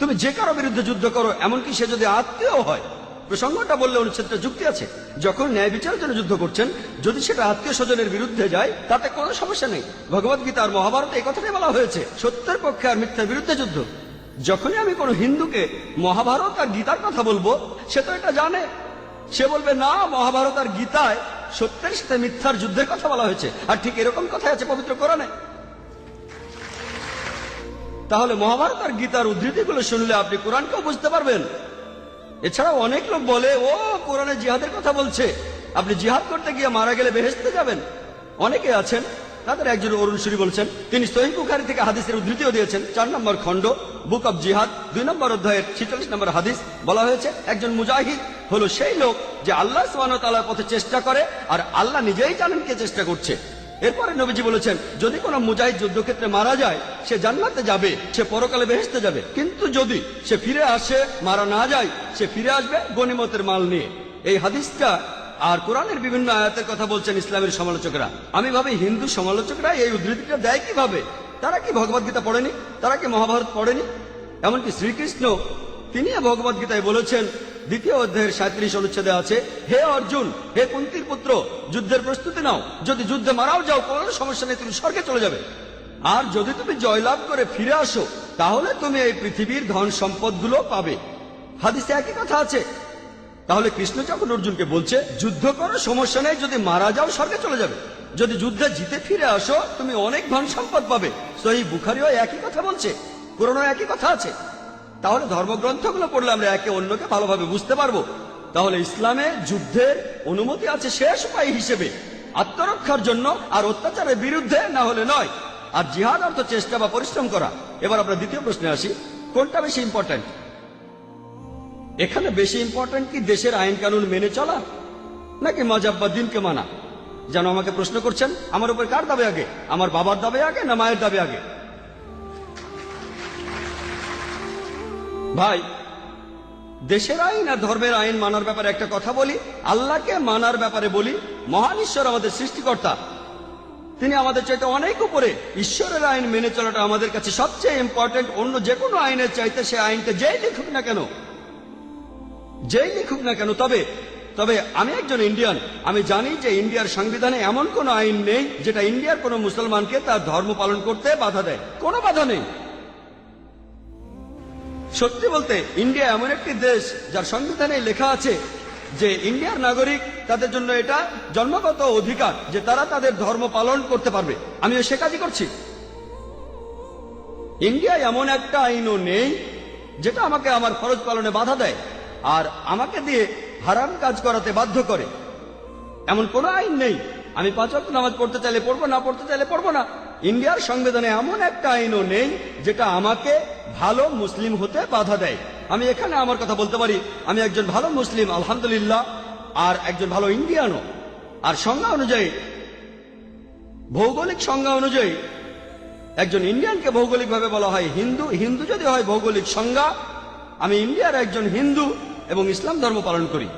Speaker 1: তুমি যে কারো বিরুদ্ধে যুদ্ধ করো, এমনকি সে যদি আত্মীয় হয়। প্রসঙ্গটা বললে অনুচ্ছেদটা যুক্তি আছে। যখন ন্যায় বিচারের জন্য যুদ্ধ করছেন, যদি সেটা আত্মীয় স্বজনের বিরুদ্ধে যায় তাতে কোনো সমস্যা নেই। ভগবত গীতা আর মহাভারতে এই কথাটাই বলা হয়েছে, সত্যের পক্ষে আর মিথ্যার বিরুদ্ধে যুদ্ধ। যখনই আমি কোনো হিন্দুকে মহাভারত আর গীতার কথা বলবো, সে তো এটা জানে। সে বলবে না, মহাভারত আর গীতায় সত্যের সাথে মিথ্যার যুদ্ধের কথা বলা হয়েছে। আর ঠিক এরকম কথা আছে পবিত্র কোরআনে। তাহলে মহাভারত আর গীতার উদ্ধৃতিগুলো শুনলে আপনি কোরআনকেও বুঝতে পারবেন। এছাড়াও অনেক লোক বলে ও কোরআনে জিহাদের কথা বলছে, আপনি জিহাদ করতে গিয়ে মারা গেলে বেহেশতে যাবেন। অনেকে আছেন, তাদের একজন অরুণ সুরি বলছেন, তিনি সহিহ বুখারী থেকে হাদিসের উদ্ধৃতিও দিয়েছেন। 4 নম্বর খণ্ড বুক অব জিহাদ 2 নম্বর অধ্যায়ের 46 নম্বর হাদিস বলা হয়েছে একজন মুজাহিদ হলো সেই লোক যে আল্লাহ সুবহানাহু ওয়া তাআলার পথে চেষ্টা করে আর আল্লাহ নিজেই জানেন কে চেষ্টা করছে। এরপরে নবীজি বলেছেন যদি কোনো মুজাহিদ যুদ্ধক্ষেত্রে মারা যায় সে জান্নাতে যাবে, সে পরকালে বেহেশতে যাবে। কিন্তু যদি সে ফিরে আসে, মারা না যায়, সে ফিরে আসবে গনিমতের মাল নিয়ে। এই হাদিসটা আর কোরআনের বিভিন্ন আয়াতের কথা বলছেন ইসলামের সমালোচকরা। আমি ভাবি হিন্দু সমালোচকরা এই উদ্ধৃতিটা দেয় কিভাবে? তারা কি ভগবত গীতা পড়েনি? তারা কি মহাভারত পড়েনি? এমনকি শ্রীকৃষ্ণ তিনি ভগবত গীতায় বলেছেন 2য় অধ্যায়ের 37 অনুচ্ছেদে আছে, হে অর্জুন, হে কুন্তির পুত্র, যুদ্ধের প্রস্তুতি নাও। যদি যুদ্ধে মারাও যাও কোনো সমস্যা নেই, তুমি স্বর্গে চলে যাবে। আর যদি তুমি জয়লাভ করে ফিরে আসো তাহলে তুমি এই পৃথিবীর ধন সম্পদগুলো পাবে। হাদিসে একই কথা আছে। তাহলে কৃষ্ণ যখন অর্জুনকে বলছে যুদ্ধ করো, সমস্যা নেই, যদি মারা যাও স্বর্গে চলে যাবে। যদি যুদ্ধে জিতে ফিরে আসো তুমি অনেক ধন সম্পদ পাবে। সহিহ বুখারীও একই কথা বলছে, কোরআনেও একই কথা আছে। তাহলে ধর্মগ্রন্থগুলো পড়লে আমরা একে অন্যকে ভালোভাবে বুঝতে পারবো। তাহলে ইসলামে যুদ্ধের অনুমতি আছে শেষ উপায় হিসেবে, আত্মরক্ষার জন্য আর অত্যাচারের বিরুদ্ধে, না হলে নয়। আর জিহাদ অর্থ চেষ্টা বা পরিশ্রম করা। এবার আমরা দ্বিতীয় প্রশ্নে আসি, কোনটা বেশি ইম্পর্টেন্ট? এখানে বেশি ইম্পর্টেন্ট কি দেশের আইন কানুন মেনে চলা নাকি মাযহাব বা দ্বীনকে মানা? যেন আমাকে প্রশ্ন করছেন আমার উপর কার দাবি আগে, আমার বাবার দাবি আগে না মায়ের দাবি আগে? ভাই দেশের আইন আর ধর্মের আইন মানার ব্যাপারে একটা কথা বলি, আল্লাহকে মানার ব্যাপারে বলি। মহান ঈশ্বর আমাদের সৃষ্টিকর্তা, তিনি আমাদের চাইতে অনেক উপরে। ঈশ্বরের আইন মেনে চলাটা আমাদের কাছে সবচেয়ে ইম্পর্টেন্ট। অন্য যে কোনো আইনের চাইতে সে আইনকে যেই লিখুক না কেন। তবে আমি একজন ইন্ডিয়ান, আমি জানি যে ইন্ডিয়ার সংবিধানে এমন কোনো আইন নেই যেটা ইন্ডিয়ার কোনো মুসলমানকে তার ধর্ম পালন করতে বাধা দেয়। কোনো বাধা নেই। সত্যি বলতে ইন্ডিয়া এমন একটি দেশ যার সংবিধানে লেখা আছে যে ইন্ডিয়ার নাগরিক, তাদের জন্য এটা জন্মগত অধিকার যে তারা তাদের ধর্ম পালন করতে পারবে। আমিও সে কাজই করছি। ইন্ডিয়ায় এমন একটা আইনও নেই যেটা আমাকে আমার ফরজ পালনে বাধা দেয় আর আমাকে দিয়ে হারাম কাজ করাতে বাধ্য করে। এমন কোনো আইন নেই। আমি 5 ওয়াক্ত নামাজ পড়তে চাইলে পড়বো, না পড়তে চাইলে পড়বো না। ইন্ডিয়ার সংবিধানে এমন একটা আইনও নেই যেটা আমাকে ভালো মুসলিম হতে বাধা দেয়। আমি এখানে আমার কথা বলতে পারি, আমি একজন ভালো মুসলিম আলহামদুলিল্লাহ, আর একজন ভালো ইন্ডিয়ানও। আর সংজ্ঞা অনুযায়ী, ভৌগোলিক সংজ্ঞা অনুযায়ী একজন ইন্ডিয়ানকে ভৌগোলিকভাবে বলা হয় হিন্দু। হিন্দু যদি হয় ভৌগোলিক সংজ্ঞা, আমি ইন্ডিয়ার একজন হিন্দু এবং ইসলাম ধর্ম পালন করি।